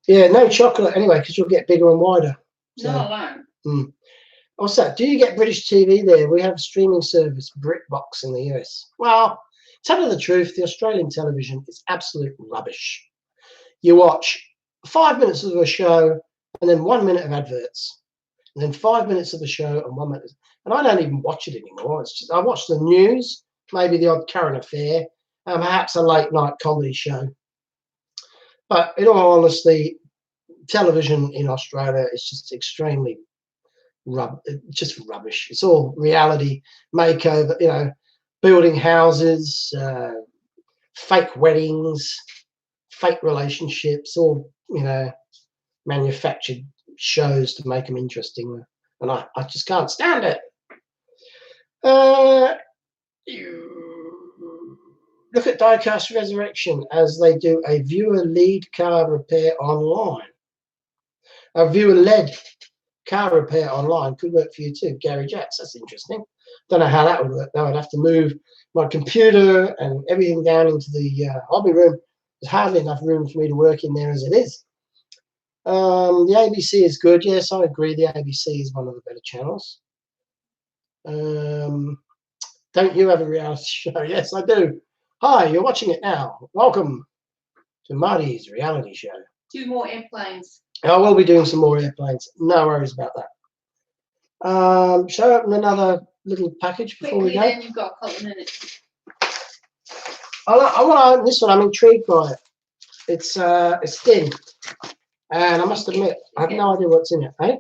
S1: Yeah, no chocolate anyway, because you'll get bigger and wider. So,
S2: no, I won't.
S1: What's that? Do you get British TV there? We have a streaming service, BritBox, in the US. Well, tell you the truth, the Australian television is absolute rubbish. You watch 5 minutes of a show and then 1 minute of adverts, and then 5 minutes of the show and 1 minute. And I don't even watch it anymore. It's just I watch the news, maybe the odd current affair, and perhaps a late night comedy show. But in all honesty, television in Australia is just extremely just rubbish. It's all reality makeover, you know, building houses, fake weddings, fake relationships, all, you know, manufactured shows to make them interesting. And I just can't stand it. Look at Diecast Resurrection as they do a viewer lead car repair online. A viewer led car repair online could work for you too, Gary Jacks. That's interesting. Don't know how that would work though. I'd have to move my computer and everything down into the hobby room. There's hardly enough room for me to work in there as it is. The ABC is good. Yes, I agree. The ABC is one of the better channels. Don't you have a reality show? Yes, I do. Hi, you're watching it now. Welcome to Marty's reality show.
S2: 2 more airplanes.
S1: I will be doing some more airplanes. No worries about that. Shall I open another little package before we go?
S2: Then you've got a couple of minutes.
S1: I want to open this one. I'm intrigued by it. It's thin, and I must admit, I have no idea what's in it. Eh?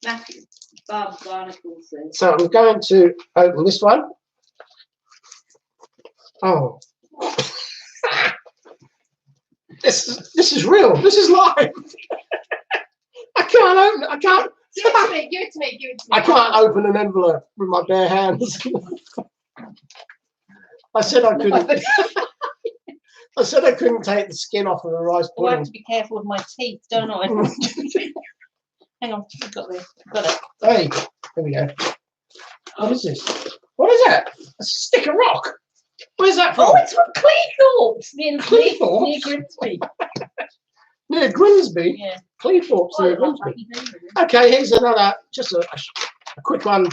S2: Matthew, Bob Barnacles.
S1: So I'm going to open this one. Oh, this is real. This is live. I can't open it. I can't.
S2: Give it to me. Give it to me. Give it to me.
S1: I can't open an envelope with my bare hands. I said I couldn't. I said I couldn't take the skin off of a rice pudding.
S2: I have to be careful with my teeth, don't I? Hang on, I've got this. Got it.
S1: Hey, here we go. What is this? What is that? A stick of rock. Where's that from?
S2: Oh, it's from Cleethorpes near Grimsby.
S1: Near Grimsby?
S2: Yeah.
S1: Cleethorpes near Grimsby. Okay, here's another, just a quick one.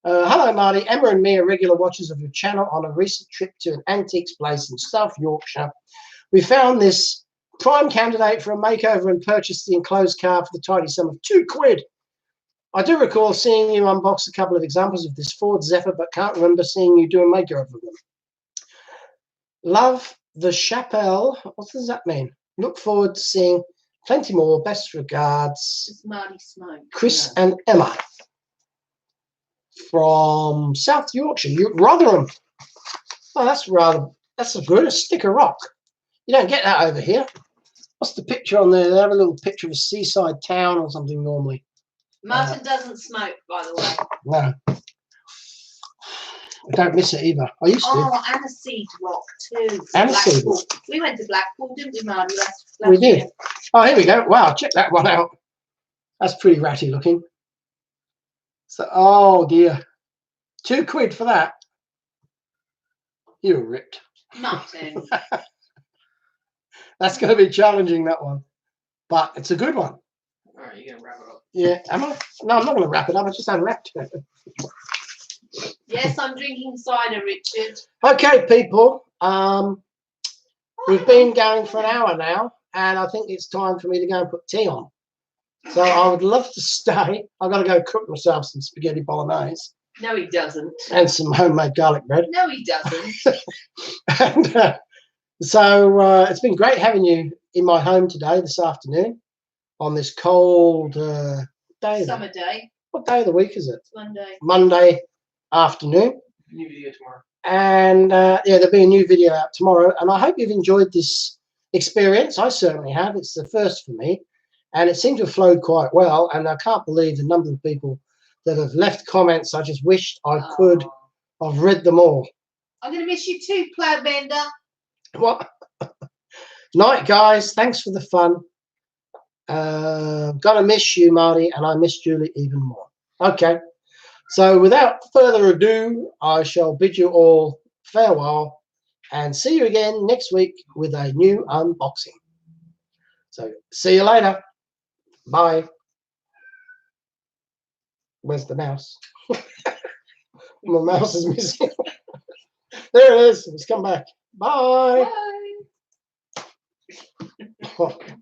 S1: Hello, Marty. Emma and me are regular watchers of your channel. On a recent trip to an antiques place in South Yorkshire, we found this prime candidate for a makeover and purchased the enclosed car for the tidy sum of £2. I do recall seeing you unbox a couple of examples of this Ford Zephyr, but can't remember seeing you do a makeover of them. Love the Chapelle. What does that mean? Look forward to seeing plenty more. Best regards,
S2: It's Marty Smoke.
S1: Chris and Emma. from South Yorkshire, Rotherham. Oh, that's a good, a sticker rock. You don't get that over here. What's the picture on there? They have a little picture of a seaside town or something normally.
S2: Martin doesn't smoke, by the way.
S1: No. I don't miss it either. I used to.
S2: Oh, Aniseed Rock too.
S1: Aniseed.
S2: We went to Blackpool, didn't we, Marty?
S1: We did. Oh, here we go. Wow, check that one out. That's pretty ratty looking. So, oh dear. £2 for that. You're ripped.
S2: Martin.
S1: That's going to be challenging, that one. But it's a good one.
S3: All right, you're going to wrap it up.
S1: Yeah. Am I? No, I'm not going to wrap it up. I just unwrapped it.
S2: Yes, I'm drinking cider, Richard.
S1: Okay, people. We've been going for an hour now, and I think it's time for me to go and put tea on. So I would love to stay. I've got to go cook myself some spaghetti bolognese.
S2: No, he doesn't.
S1: And some homemade garlic bread.
S2: No, he doesn't.
S1: And so it's been great having you in my home today, this afternoon, on this cold day.
S2: Summer day.
S1: What day of the week is it?
S2: It's Monday.
S1: Monday afternoon.
S3: New video tomorrow.
S1: And yeah, there'll be a new video out tomorrow. And I hope you've enjoyed this experience. I certainly have. It's the first for me. And it seemed to have flowed quite well. And I can't believe the number of people that have left comments. I just wished I could have read them all.
S2: I'm going to miss you too, Plowbender.
S1: What? Night, guys. Thanks for the fun. Gonna miss you, Marty, and I miss Julie even more. Okay. So without further ado, I shall bid you all farewell and see you again next week with a new unboxing. So see you later. Bye. Where's the mouse? My mouse is missing. There it is. It's come back. Bye.
S2: Bye.